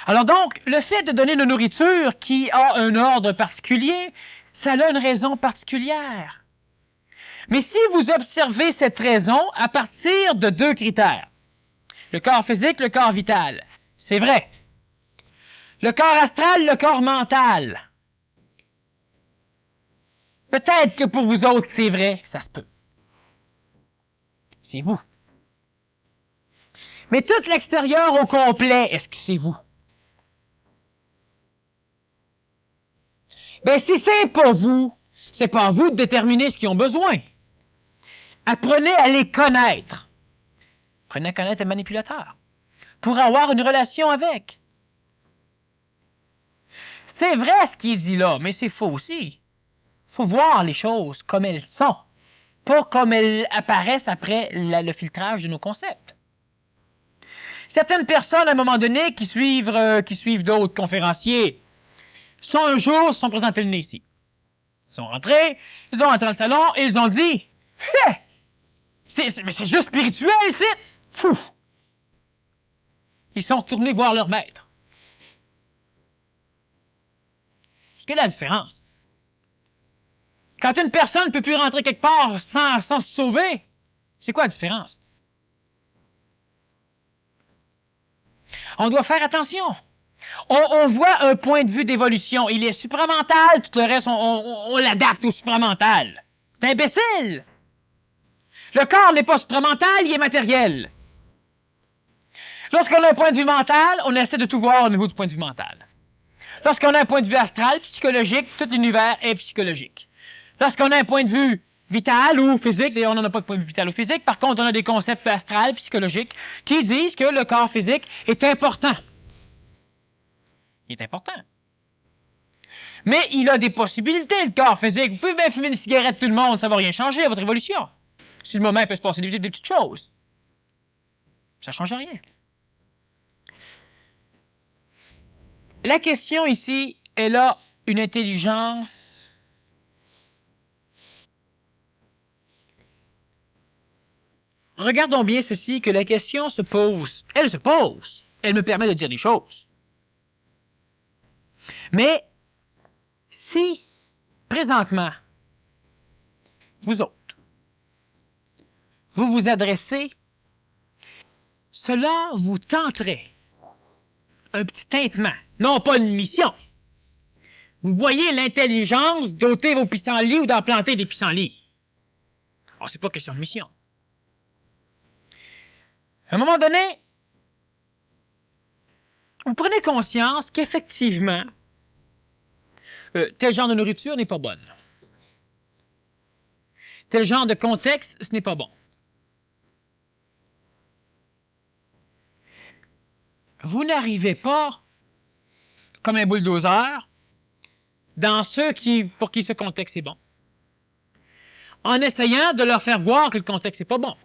Alors donc, le fait de donner une nourriture qui a un ordre particulier, ça a une raison particulière. Mais si vous observez cette raison à partir de deux critères, le corps physique, le corps vital, c'est vrai. Le corps astral, le corps mental. Peut-être que pour vous autres, c'est vrai, ça se peut. C'est vous. Mais tout l'extérieur au complet, est-ce que c'est vous? Ben, si c'est pas vous, c'est pas à vous de déterminer ce qu'ils ont besoin. Apprenez à les connaître. Apprenez à connaître ces manipulateurs. Pour avoir une relation avec. C'est vrai ce qui est dit là, mais c'est faux aussi. Il faut voir les choses comme elles sont, pas comme elles apparaissent après le filtrage de nos concepts. Certaines personnes, à un moment donné, qui suivent d'autres conférenciers, un jour se sont présentés le nez ici. Ils sont rentrés dans le salon et ils ont dit Mais c'est juste spirituel, ici! Fou! Ils sont retournés voir leur maître. Quelle est la différence? Quand une personne ne peut plus rentrer quelque part sans se sauver, c'est quoi la différence? On doit faire attention. On voit un point de vue d'évolution. Il est supramental, tout le reste, on l'adapte au supramental. C'est imbécile! Le corps n'est pas supramental, il est matériel. Lorsqu'on a un point de vue mental, on essaie de tout voir au niveau du point de vue mental. Lorsqu'on a un point de vue astral, psychologique, tout l'univers est psychologique. Lorsqu'on a un point de vue vital ou physique, d'ailleurs on n'en a pas de point de vue vital ou physique, par contre on a des concepts astrales, psychologiques, qui disent que le corps physique est important. Il est important. Mais il a des possibilités, le corps physique. Vous pouvez bien fumer une cigarette tout le monde, ça ne va rien changer à votre évolution. Si le moment il peut se passer des petites choses. Ça ne change rien. La question ici, elle a une intelligence regardons bien ceci, que la question se pose. Elle se pose. Elle me permet de dire des choses. Mais si, présentement, vous autres, vous vous adressez, cela vous tenterait un petit tintement, non pas une mission. Vous voyez l'intelligence d'ôter vos pissenlits ou d'en planter des pissenlits. Alors, c'est pas question de mission. À un moment donné, vous prenez conscience qu'effectivement, tel genre de nourriture n'est pas bonne. Tel genre de contexte, ce n'est pas bon. Vous n'arrivez pas, comme un bulldozer, dans ceux pour qui ce contexte est bon, en essayant de leur faire voir que le contexte n'est pas bon.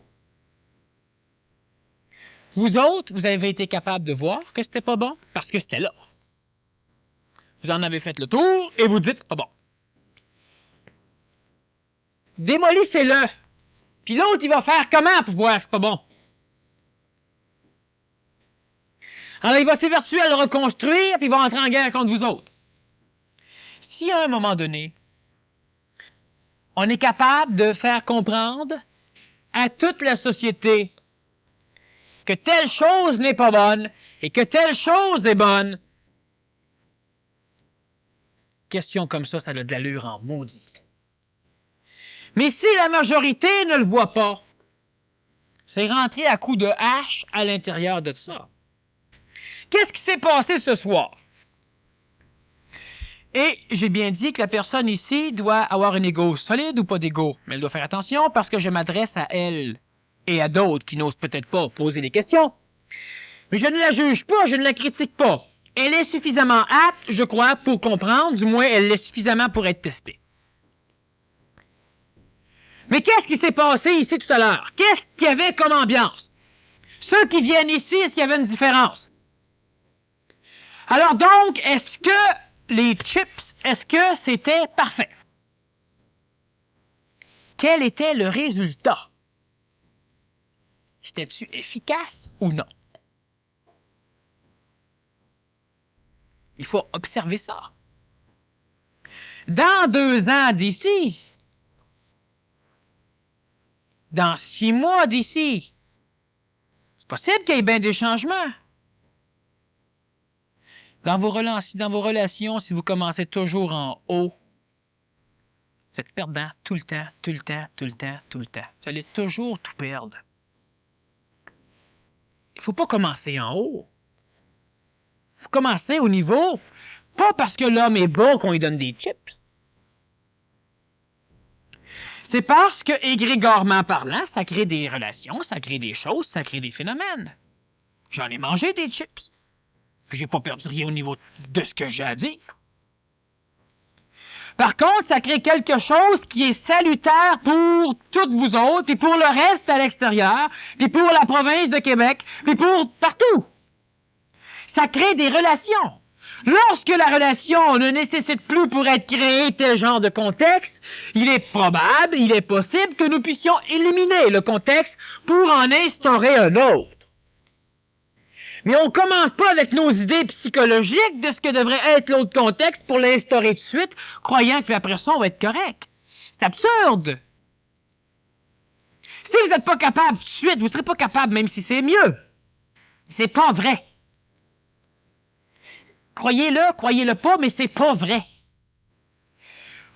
Vous autres, vous avez été capable de voir que c'était pas bon parce que c'était là. Vous en avez fait le tour et vous dites c'est pas bon. Démolissez-le. Puis l'autre, il va faire comment pour voir que c'est pas bon? Alors, il va s'évertuer à le reconstruire, puis il va entrer en guerre contre vous autres. Si à un moment donné, on est capable de faire comprendre à toute la société que telle chose n'est pas bonne et que telle chose est bonne, question comme ça a de l'allure en maudit. Mais si la majorité ne le voit pas, c'est rentrer à coups de hache à l'intérieur de ça. Qu'est-ce qui s'est passé ce soir? Et j'ai bien dit que la personne ici doit avoir un ego solide ou pas d'ego. Mais elle doit faire attention parce que je m'adresse à elle et à d'autres qui n'osent peut-être pas poser des questions. Mais je ne la juge pas, je ne la critique pas. Elle est suffisamment apte, je crois, pour comprendre, du moins elle l'est suffisamment pour être testée. Mais qu'est-ce qui s'est passé ici tout à l'heure? Qu'est-ce qu'il y avait comme ambiance? Ceux qui viennent ici, est-ce qu'il y avait une différence? Alors donc, est-ce que les chips, est-ce que c'était parfait? Quel était le résultat? Était-tu efficace ou non? Il faut observer ça. Dans 2 ans d'ici, dans 6 mois d'ici, c'est possible qu'il y ait bien des changements. Dans vos relations, si vous commencez toujours en haut, vous êtes perdant tout le temps, tout le temps, tout le temps, tout le temps. Vous allez toujours tout perdre. Il ne faut pas commencer en haut. Il faut commencer au niveau, pas parce que l'homme est beau qu'on lui donne des chips. C'est parce que, égrégorement parlant, ça crée des relations, ça crée des choses, ça crée des phénomènes. J'en ai mangé des chips. Puis j'ai pas perdu rien au niveau de ce que j'ai à dire. Par contre, ça crée quelque chose qui est salutaire pour toutes vous autres, et pour le reste à l'extérieur, et pour la province de Québec, et pour partout. Ça crée des relations. Lorsque la relation ne nécessite plus pour être créée tel genre de contexte, il est probable, il est possible que nous puissions éliminer le contexte pour en instaurer un autre. Mais on commence pas avec nos idées psychologiques de ce que devrait être l'autre contexte pour l'instaurer tout de suite, croyant que après ça, on va être correct. C'est absurde. Si vous n'êtes pas capable tout de suite, vous ne serez pas capable même si c'est mieux. C'est pas vrai. Croyez-le pas, mais c'est pas vrai.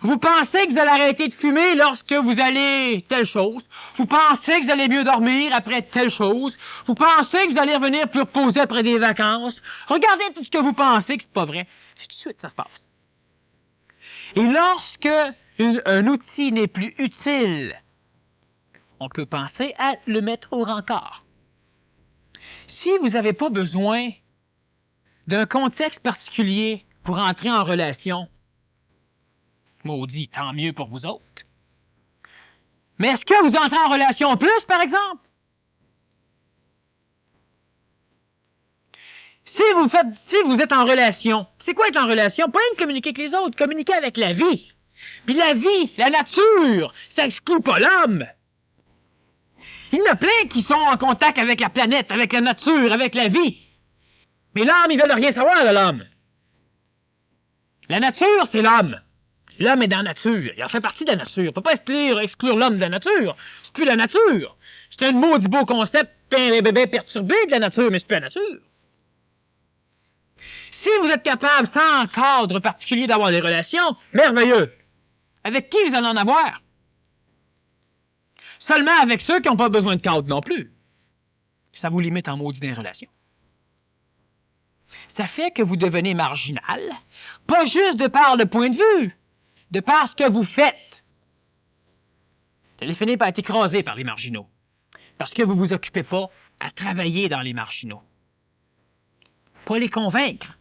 Vous pensez que vous allez arrêter de fumer lorsque vous allez telle chose. Vous pensez que vous allez mieux dormir après telle chose. Vous pensez que vous allez revenir plus reposer après des vacances. Regardez tout ce que vous pensez que c'est pas vrai. Tout de suite, ça se passe. Et lorsque un outil n'est plus utile, on peut penser à le mettre au rencard. Si vous n'avez pas besoin d'un contexte particulier pour entrer en relation, maudit, tant mieux pour vous autres. Mais est-ce que vous entrez en relation plus, par exemple? Si vous êtes en relation, c'est quoi être en relation? Pas de communiquer avec les autres, communiquer avec la vie. Puis la vie, la nature, ça exclut pas l'homme. Il y en a plein qui sont en contact avec la planète, avec la nature, avec la vie. Mais l'homme, ils veulent rien savoir de l'homme. La nature, c'est l'homme. L'homme est dans la nature. Il en fait partie de la nature. On ne peut pas exclure l'homme de la nature. C'est plus la nature. C'est un maudit beau concept bébé perturbé de la nature, mais c'est plus la nature. Si vous êtes capable, sans cadre particulier, d'avoir des relations, merveilleux. Avec qui vous allez en avoir? Seulement avec ceux qui n'ont pas besoin de cadre non plus. Ça vous limite en maudit des relations. Ça fait que vous devenez marginal, pas juste de par le point de vue, de par ce que vous faites. Vous allez finir par être écrasé par les marginaux, parce que vous ne vous occupez pas à travailler dans les marginaux. Pas les convaincre,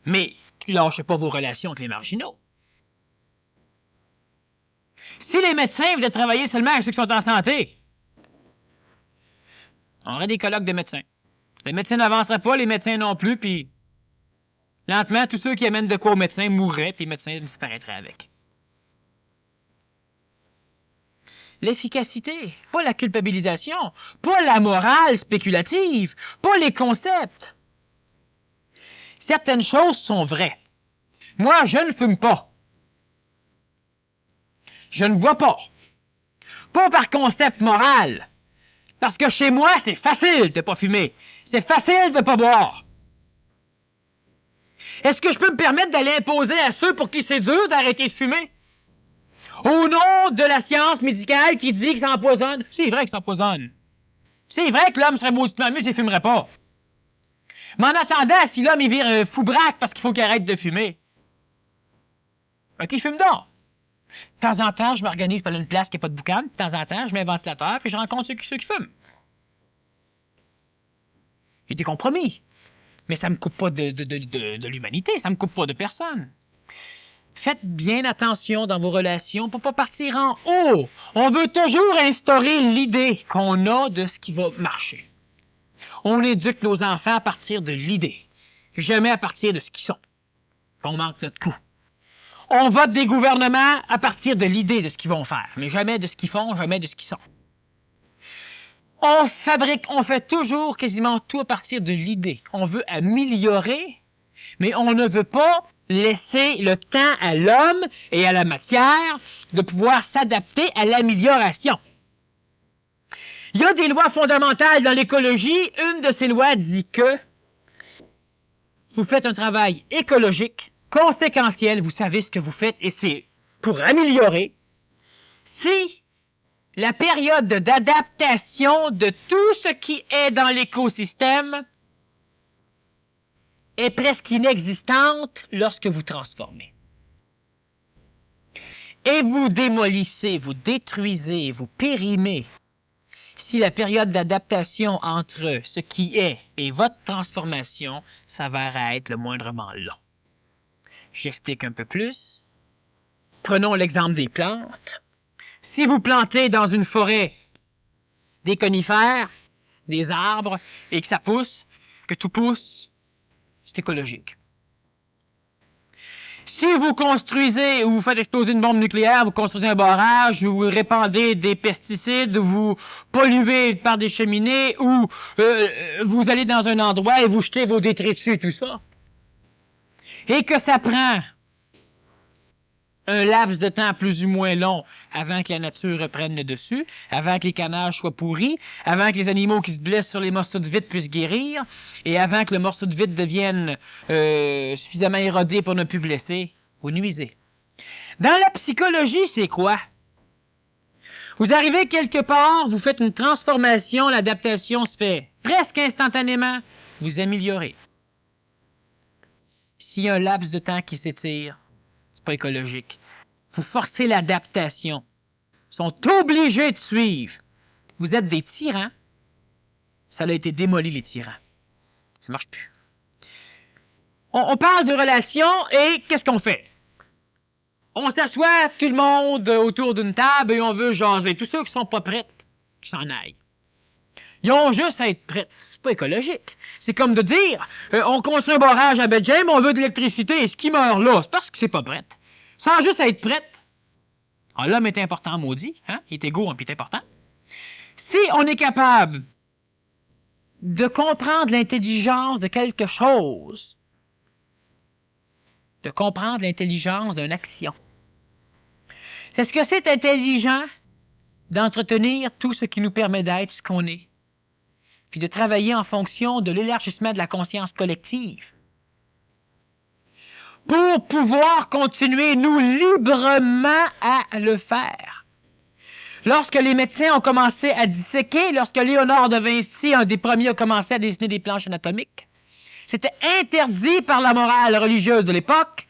mais lâchez pas vos relations avec les marginaux. Si les médecins voulaient travailler seulement avec ceux qui sont en santé, on aurait des colloques de médecins. Les médecins n'avanceraient pas, les médecins non plus, puis lentement, tous ceux qui amènent de quoi aux médecins mourraient, puis les médecins disparaîtraient avec. L'efficacité, pas la culpabilisation, pas la morale spéculative, pas les concepts. Certaines choses sont vraies. Moi, je ne fume pas. Je ne bois pas. Pas par concept moral. Parce que chez moi, c'est facile de ne pas fumer. C'est facile de ne pas boire. Est-ce que je peux me permettre d'aller imposer à ceux pour qui c'est dur d'arrêter de fumer? Au nom de la science médicale qui dit que ça empoisonne. C'est vrai que ça empoisonne. C'est vrai que l'homme serait mauditement mieux s'il ne fumerait pas. Mais en attendant, si l'homme il vire fou braque parce qu'il faut qu'il arrête de fumer, OK, fume donc. De temps en temps, je m'organise pour une place qui n'a pas de boucan. De temps en temps, je mets un ventilateur puis je rencontre ceux qui fument. Il y a des compromis. Mais ça ne me coupe pas de l'humanité, ça ne me coupe pas de personne. Faites bien attention dans vos relations pour ne pas partir en haut. On veut toujours instaurer l'idée qu'on a de ce qui va marcher. On éduque nos enfants à partir de l'idée, jamais à partir de ce qu'ils sont. On manque notre coup. On vote des gouvernements à partir de l'idée de ce qu'ils vont faire, mais jamais de ce qu'ils font, jamais de ce qu'ils sont. On fait toujours quasiment tout à partir de l'idée. On veut améliorer, mais on ne veut pas laisser le temps à l'homme et à la matière de pouvoir s'adapter à l'amélioration. Il y a des lois fondamentales dans l'écologie. Une de ces lois dit que vous faites un travail écologique, conséquentiel, vous savez ce que vous faites, et c'est pour améliorer. Si la période d'adaptation de tout ce qui est dans l'écosystème est presque inexistante lorsque vous transformez. Et vous démolissez, vous détruisez, vous périmez. Si la période d'adaptation entre ce qui est et votre transformation s'avère être le moindrement long. J'explique un peu plus. Prenons l'exemple des plantes. Si vous plantez dans une forêt des conifères, des arbres, et que ça pousse, que tout pousse, C'est écologique. Si vous construisez ou vous faites exploser une bombe nucléaire, vous construisez un barrage, ou vous répandez des pesticides, vous polluez par des cheminées, ou vous allez dans un endroit et vous jetez vos détritus, tout ça, et que ça prend un laps de temps plus ou moins long avant que la nature reprenne le dessus, avant que les canages soient pourris, avant que les animaux qui se blessent sur les morceaux de vitre puissent guérir, et avant que le morceau de vitre devienne suffisamment érodé pour ne plus blesser, vous nuisez. Dans la psychologie, c'est quoi? Vous arrivez quelque part, vous faites une transformation, l'adaptation se fait presque instantanément, vous améliorez. S'il y a un laps de temps qui s'étire, c'est pas écologique. Vous forcez l'adaptation. Ils sont obligés de suivre. Vous êtes des tyrans. Ça a été démoli, les tyrans. Ça marche plus. On parle de relations et qu'est-ce qu'on fait? On s'assoit tout le monde autour d'une table et on veut jaser. Tous ceux qui sont pas prêts, qui s'en aillent. Ils ont juste à être prêts. C'est pas écologique. C'est comme de dire, on construit un barrage à Belgium, on veut de l'électricité, et ce qui meurt là, c'est parce que c'est pas prêt. Sans juste être prête. Ah, l'homme est important, maudit, hein? Il est égaux, puis il est important. Si on est capable de comprendre l'intelligence de quelque chose, de comprendre l'intelligence d'une action, est-ce que c'est intelligent d'entretenir tout ce qui nous permet d'être ce qu'on est, puis de travailler en fonction de l'élargissement de la conscience collective, pour pouvoir continuer, nous, librement à le faire. Lorsque les médecins ont commencé à disséquer, lorsque Léonard de Vinci, un des premiers, a commencé à dessiner des planches anatomiques, c'était interdit par la morale religieuse de l'époque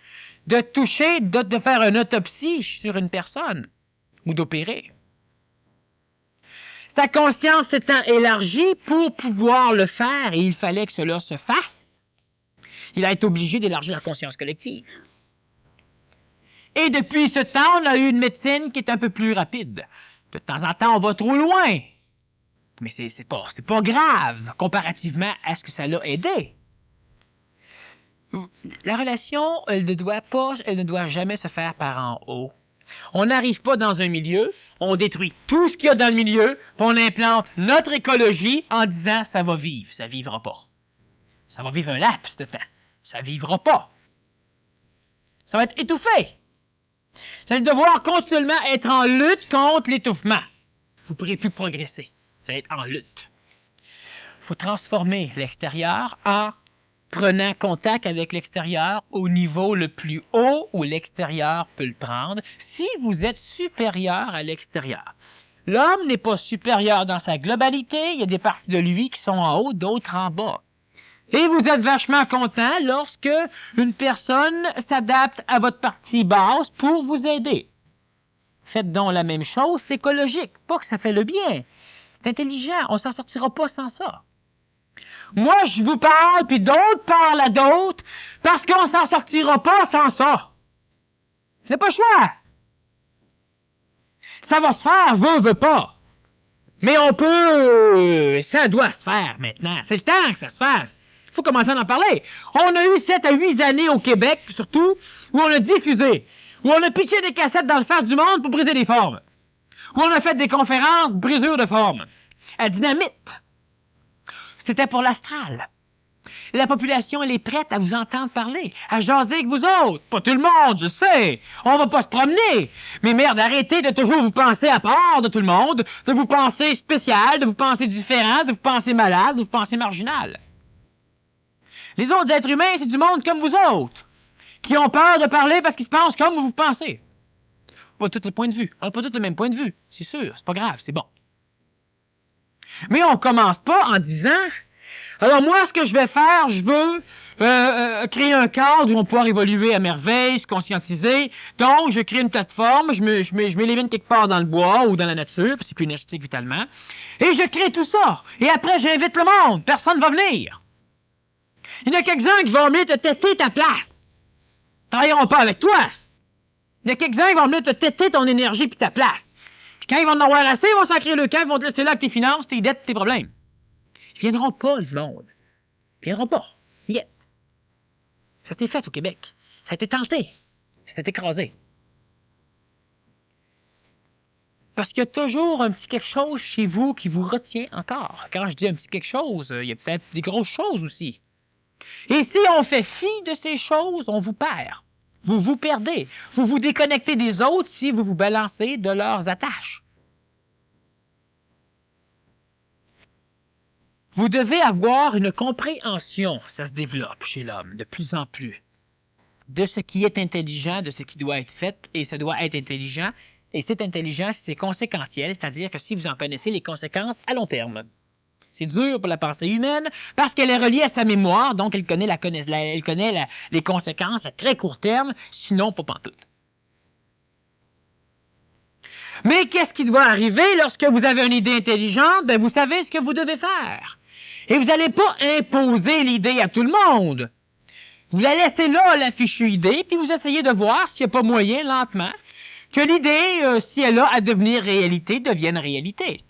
de toucher, de faire une autopsie sur une personne ou d'opérer. Sa conscience s'étant élargie pour pouvoir le faire, et il fallait que cela se fasse, il a été obligé d'élargir la conscience collective. Et depuis ce temps, on a eu une médecine qui est un peu plus rapide. De temps en temps, on va trop loin. Mais c'est pas grave, comparativement à ce que ça l'a aidé. La relation, elle ne doit jamais se faire par en haut. On n'arrive pas dans un milieu, on détruit tout ce qu'il y a dans le milieu, puis on implante notre écologie en disant ça va vivre. Ça vivra pas. Ça va vivre un laps de temps. Ça vivra pas. Ça va être étouffé. Ça va devoir continuellement être en lutte contre l'étouffement. Vous ne pourrez plus progresser. Ça va être en lutte. Il faut transformer l'extérieur en prenant contact avec l'extérieur au niveau le plus haut où l'extérieur peut le prendre si vous êtes supérieur à l'extérieur. L'homme n'est pas supérieur dans sa globalité. Il y a des parties de lui qui sont en haut, d'autres en bas. Et vous êtes vachement content lorsque une personne s'adapte à votre partie basse pour vous aider. Faites donc la même chose, c'est écologique. Pas que ça fait le bien. C'est intelligent, on s'en sortira pas sans ça. Moi, je vous parle, puis d'autres parlent à d'autres, parce qu'on s'en sortira pas sans ça. C'est pas le choix. Ça va se faire, veut pas. Mais on peut... Ça doit se faire maintenant. C'est le temps que ça se fasse. Il faut commencer à en parler. On a eu 7 à 8 années au Québec, surtout, où on a diffusé, où on a pitché des cassettes dans le face du monde pour briser des formes, où on a fait des conférences brisures de formes, à dynamite. C'était pour l'astral. La population, elle est prête à vous entendre parler, à jaser avec vous autres. Pas tout le monde, je sais. On va pas se promener. Mais merde, arrêtez de toujours vous penser à part de tout le monde, de vous penser spécial, de vous penser différent, de vous penser malade, de vous penser marginal. Les autres êtres humains, c'est du monde comme vous autres, qui ont peur de parler parce qu'ils se pensent comme vous pensez. Pas tous les points de vue. On n'a pas tous le même point de vue. C'est sûr, c'est pas grave, c'est bon. Mais on commence pas en disant, alors moi, ce que je vais faire, je veux créer un cadre où on pourra évoluer à merveille, se conscientiser. Donc, je crée une plateforme, je m'élimine quelque part dans le bois ou dans la nature, parce que c'est plus énergétique vitalement, et je crée tout ça. Et après, j'invite le monde. Personne ne va venir. Il y en a quelques-uns qui vont venir te têter ta place. Ils travailleront pas avec toi. Il y en a quelques-uns qui vont venir te têter ton énergie puis ta place. Puis quand ils vont en avoir assez, ils vont s'en créer le camp, ils vont te laisser là avec tes finances, tes dettes, tes problèmes. Ils viendront pas, le monde. Ils viendront pas. Yet. Ça s'est fait au Québec. Ça a été tenté. Ça s'est écrasé. Parce qu'il y a toujours un petit quelque chose chez vous qui vous retient encore. Quand je dis un petit quelque chose, il y a peut-être des grosses choses aussi. Et si on fait fi de ces choses, on vous perd. Vous vous perdez. Vous vous déconnectez des autres si vous vous balancez de leurs attaches. Vous devez avoir une compréhension, ça se développe chez l'homme de plus en plus, de ce qui est intelligent, de ce qui doit être fait, et ça doit être intelligent, et c'est intelligent, c'est conséquentiel, c'est-à-dire que si vous en connaissez les conséquences à long terme. C'est dur pour la pensée humaine parce qu'elle est reliée à sa mémoire, donc elle connaît, les conséquences à très court terme, sinon pas pantoute. Mais qu'est-ce qui doit arriver lorsque vous avez une idée intelligente? Ben, vous savez ce que vous devez faire. Et vous n'allez pas imposer l'idée à tout le monde. Vous la laissez là, la fichue idée, puis vous essayez de voir s'il n'y a pas moyen, lentement, que l'idée, si elle a à devenir réalité, devienne réalité.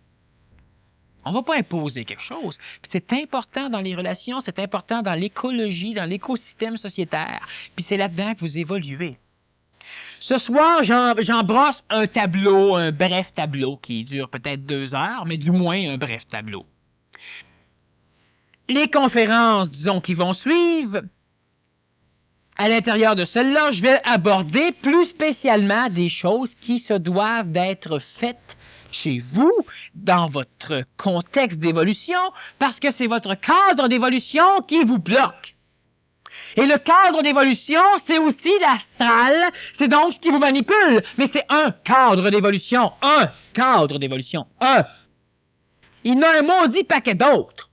On ne va pas imposer quelque chose. Puis c'est important dans les relations, c'est important dans l'écologie, dans l'écosystème sociétaire. Puis c'est là-dedans que vous évoluez. Ce soir, j'en brosse un tableau, un bref tableau qui dure peut-être 2 heures, mais du moins un bref tableau. Les conférences, disons, qui vont suivre, à l'intérieur de celle-là, je vais aborder plus spécialement des choses qui se doivent d'être faites chez vous, dans votre contexte d'évolution, parce que c'est votre cadre d'évolution qui vous bloque. Et le cadre d'évolution, c'est aussi l'astral, c'est donc ce qui vous manipule, mais c'est un cadre d'évolution, un cadre d'évolution, un. Il y en a un maudit paquet d'autres.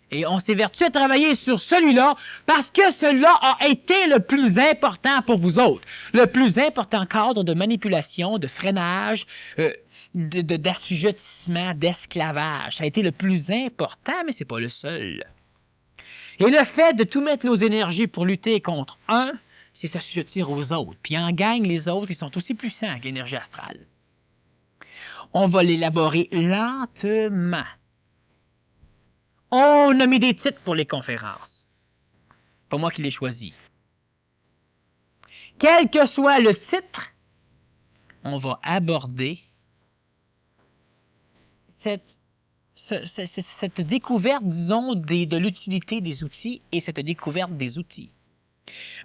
Et on s'évertue à travailler sur celui-là parce que celui-là a été le plus important pour vous autres. Le plus important cadre de manipulation, de freinage, d'assujettissement, d'esclavage. Ça a été le plus important, mais c'est pas le seul. Et le fait de tout mettre nos énergies pour lutter contre un, c'est s'assujettir aux autres. Puis en gagne les autres, ils sont aussi puissants que l'énergie astrale. On va l'élaborer lentement. On a mis des titres pour les conférences. Pas moi qui les choisis. Quel que soit le titre, on va aborder cette découverte, disons, de l'utilité des outils et cette découverte des outils.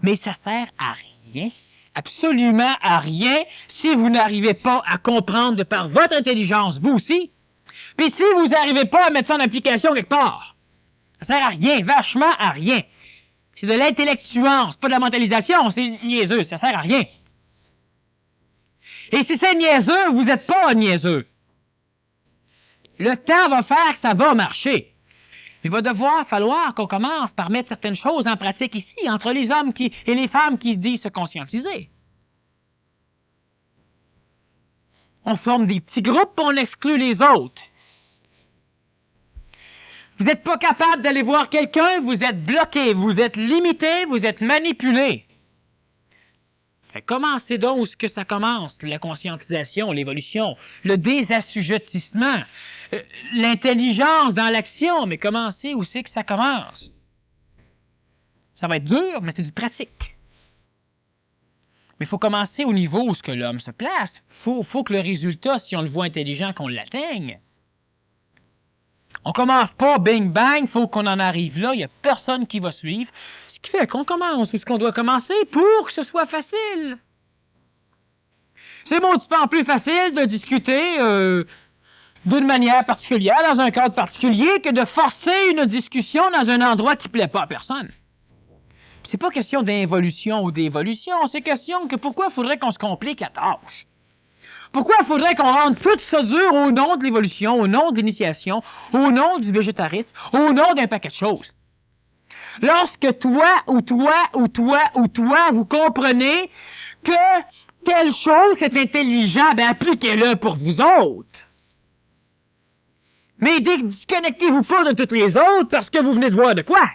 Mais ça sert à rien, absolument à rien, si vous n'arrivez pas à comprendre de par votre intelligence, vous aussi, puis si vous n'arrivez pas à mettre ça en application quelque part. Ça sert à rien, vachement à rien. C'est de l'intellectuance, pas de la mentalisation, c'est niaiseux, ça sert à rien. Et si c'est niaiseux, vous n'êtes pas niaiseux. Le temps va faire que ça va marcher. Il va falloir qu'on commence par mettre certaines choses en pratique ici, entre les hommes et les femmes qui disent se conscientiser. On forme des petits groupes, on exclut les autres. Vous n'êtes pas capable d'aller voir quelqu'un, vous êtes bloqué, vous êtes limité, vous êtes manipulé. Commencez donc où est-ce que ça commence, la conscientisation, l'évolution, le désassujettissement, l'intelligence dans l'action, mais commencez où c'est que ça commence. Ça va être dur, mais c'est du pratique. Mais il faut commencer au niveau où ce que l'homme se place. Faut que le résultat, si on le voit intelligent, qu'on l'atteigne. On commence pas bing bang, faut qu'on en arrive là, il n'y a personne qui va suivre. Ce qui fait qu'on commence où est-ce qu'on doit commencer pour que ce soit facile. C'est bon, petit peu en plus facile de discuter d'une manière particulière, dans un cadre particulier, que de forcer une discussion dans un endroit qui plaît pas à personne. C'est pas question d'involution ou d'évolution, c'est question que pourquoi faudrait qu'on se complique la tâche? Pourquoi il faudrait qu'on rende tout ça dur au nom de l'évolution, au nom de l'initiation, au nom du végétarisme, au nom d'un paquet de choses? Lorsque toi, vous comprenez que telle chose c'est intelligent, ben appliquez-le pour vous autres. Mais disconnectez-vous pas de toutes les autres parce que vous venez de voir de quoi.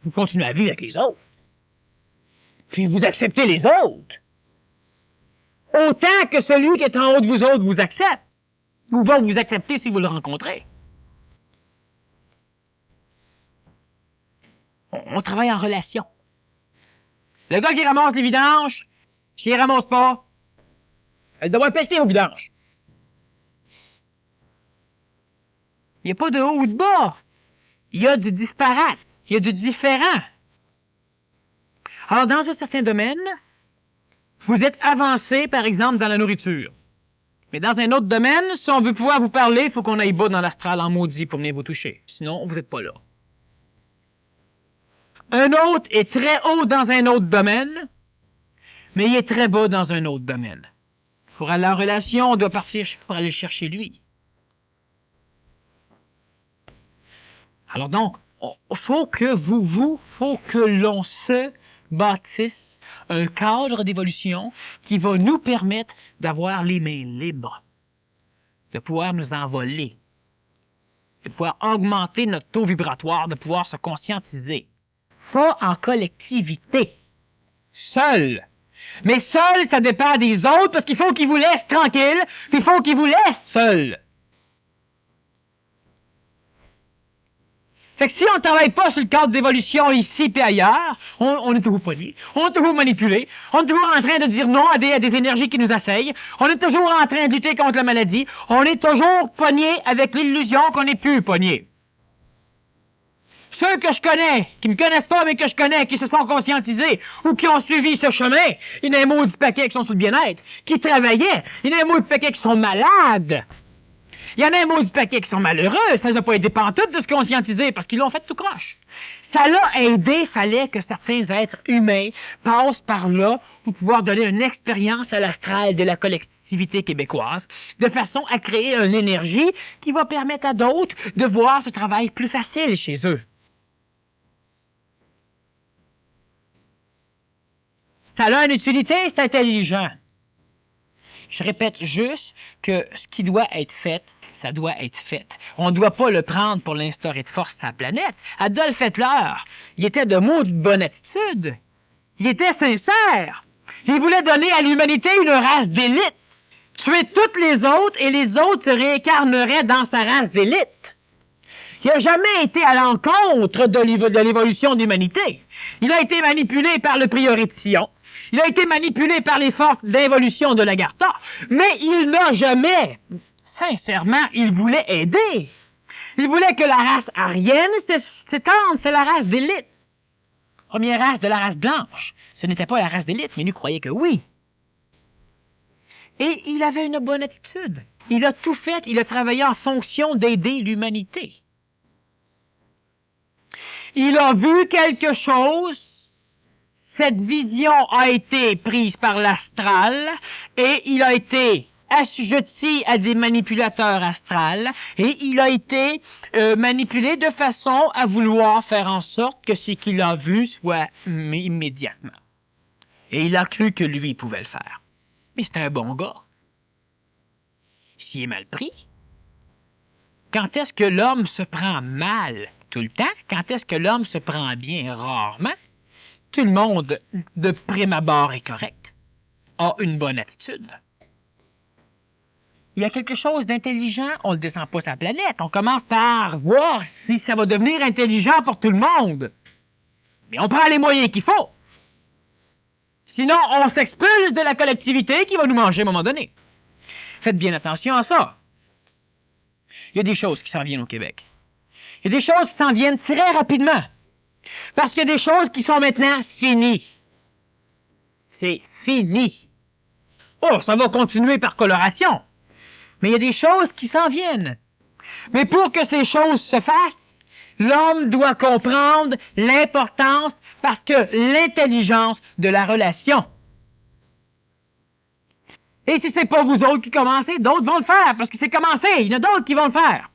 Vous continuez à vivre avec les autres. Puis vous acceptez les autres. Autant que celui qui est en haut de vous autres vous accepte. Ou va vous accepter si vous le rencontrez. On travaille en relation. Le gars qui ramasse les vidanges, s'il les ramasse pas, elle doit péter aux vidanges. Il n'y a pas de haut ou de bas. Il y a du disparate. Il y a du différent. Alors, dans un certain domaine, vous êtes avancé, par exemple, dans la nourriture. Mais dans un autre domaine, si on veut pouvoir vous parler, il faut qu'on aille bas dans l'astral en maudit pour venir vous toucher. Sinon, vous n'êtes pas là. Un autre est très haut dans un autre domaine, mais il est très bas dans un autre domaine. Pour aller en relation, on doit partir pour aller le chercher lui. Alors donc, faut que l'on se bâtisse un cadre d'évolution qui va nous permettre d'avoir les mains libres, de pouvoir nous envoler, de pouvoir augmenter notre taux vibratoire, de pouvoir se conscientiser. Pas en collectivité. Seul. Mais seul, ça dépend des autres parce qu'il faut qu'ils vous laissent tranquille, puis il faut qu'ils vous laissent seul. Fait que si on ne travaille pas sur le cadre d'évolution ici et ailleurs, on est toujours pogné, on est toujours manipulé, on est toujours en train de dire non à des énergies qui nous assaillent, on est toujours en train de lutter contre la maladie, on est toujours pogné avec l'illusion qu'on n'est plus pogné. Ceux que je connais, qui me connaissent pas mais que je connais, qui se sont conscientisés ou qui ont suivi ce chemin, il y en a un maudit paquet qui sont sur le bien-être, qui travaillaient, il y en a un maudit paquet qui sont malades. Il y en a un maudit paquet qui sont malheureux, ça n'a pas aidé pantoute de se conscientiser parce qu'ils l'ont fait tout croche. Ça l'a aidé, fallait que certains êtres humains passent par là pour pouvoir donner une expérience à l'astral de la collectivité québécoise, de façon à créer une énergie qui va permettre à d'autres de voir ce travail plus facile chez eux. Ça a une utilité, c'est intelligent. Je répète juste que ce qui doit être fait, ça doit être fait. On ne doit pas le prendre pour l'instaurer de force sur la planète. Adolf Hitler, il était de maudite bonne attitude. Il était sincère. Il voulait donner à l'humanité une race d'élite. Tuer toutes les autres et les autres se réincarneraient dans sa race d'élite. Il n'a jamais été à l'encontre de l'évolution de l'humanité. Il a été manipulé par le prieuré de Sion. Il a été manipulé par les forces d'involution de l'Agartha. Mais il n'a jamais, sincèrement, il voulait aider. Il voulait que la race aryenne s'étende, c'est la race d'élite. Première race de la race blanche. Ce n'était pas la race d'élite, mais lui croyait que oui. Et il avait une bonne attitude. Il a tout fait, il a travaillé en fonction d'aider l'humanité. Il a vu quelque chose, cette vision a été prise par l'astral et il a été assujetti à des manipulateurs astrales et il a été manipulé de façon à vouloir faire en sorte que ce qu'il a vu soit immédiatement. Et il a cru que lui pouvait le faire. Mais c'est un bon gars. S'il est mal pris. Quand est-ce que l'homme se prend mal? Tout le temps. Quand est-ce que l'homme se prend bien? Rarement. Tout le monde, de prime abord, est correct. A une bonne attitude. Il y a quelque chose d'intelligent, on ne le descend pas sur la planète. On commence par voir si ça va devenir intelligent pour tout le monde. Mais on prend les moyens qu'il faut. Sinon, on s'expulse de la collectivité qui va nous manger à un moment donné. Faites bien attention à ça. Il y a des choses qui s'en viennent au Québec. Il y a des choses qui s'en viennent très rapidement. Parce qu'il y a des choses qui sont maintenant finies. C'est fini. Oh, ça va continuer par coloration. Mais il y a des choses qui s'en viennent. Mais pour que ces choses se fassent, l'homme doit comprendre l'importance parce que l'intelligence de la relation. Et si c'est pas vous autres qui commencez, d'autres vont le faire parce que c'est commencé. Il y en a d'autres qui vont le faire.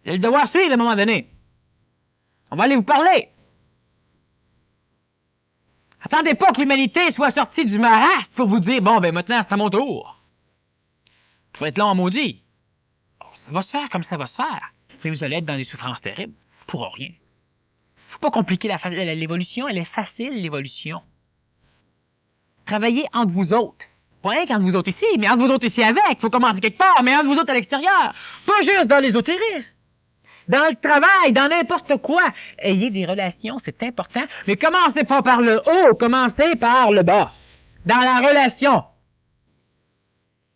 Vous allez devoir suivre à un moment donné. On va aller vous parler. Attendez pas que l'humanité soit sortie du marasme pour vous dire, bon, ben maintenant, c'est à mon tour. Ça va être long en maudit. Ça va se faire comme ça va se faire. Mais vous allez être dans des souffrances terribles pour rien. Faut pas compliquer l'évolution, elle est facile, l'évolution. Travaillez entre vous autres. Pas rien qu'entre vous autres ici, mais entre vous autres ici avec. Faut commencer quelque part, mais entre vous autres à l'extérieur. Pas juste dans l'ésotérisme. dans le travail, dans n'importe quoi. Ayez des relations, c'est important. Mais commencez pas par le haut, commencez par le bas. Dans la relation.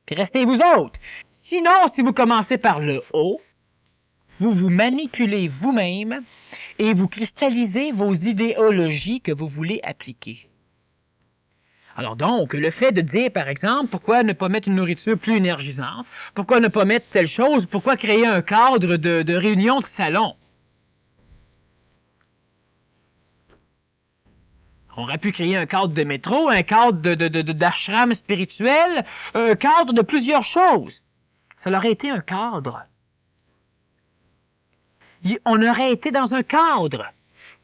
Puis restez vous autres. Sinon, si vous commencez par le haut, vous vous manipulez vous-même et vous cristallisez vos idéologies que vous voulez appliquer. Alors donc, le fait de dire, par exemple, pourquoi ne pas mettre une nourriture plus énergisante, pourquoi ne pas mettre telle chose, pourquoi créer un cadre de réunion de salon. On aurait pu créer un cadre de métro, un cadre d'ashram spirituel, un cadre de plusieurs choses. Ça aurait été un cadre. On aurait été dans un cadre.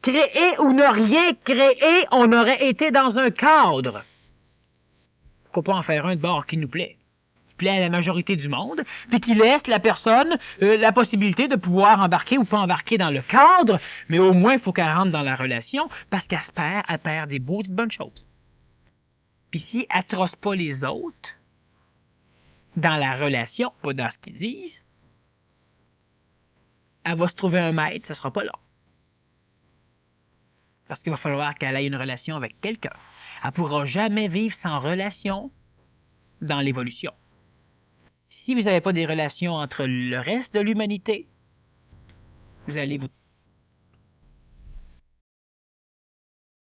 Créer ou ne rien créer, on aurait été dans un cadre. Pourquoi pas en faire un de bord qui nous plaît? Qui plaît à la majorité du monde, puis qui laisse la personne la possibilité de pouvoir embarquer ou pas embarquer dans le cadre, mais au moins, il faut qu'elle rentre dans la relation, parce qu'elle perd des beaux, bonnes choses. Puis si elle trosse pas les autres, dans la relation, pas dans ce qu'ils disent, elle va se trouver un maître, ça sera pas là. Parce qu'il va falloir qu'elle ait une relation avec quelqu'un. Elle ne pourra jamais vivre sans relation dans l'évolution. Si vous n'avez pas des relations entre le reste de l'humanité, vous allez vous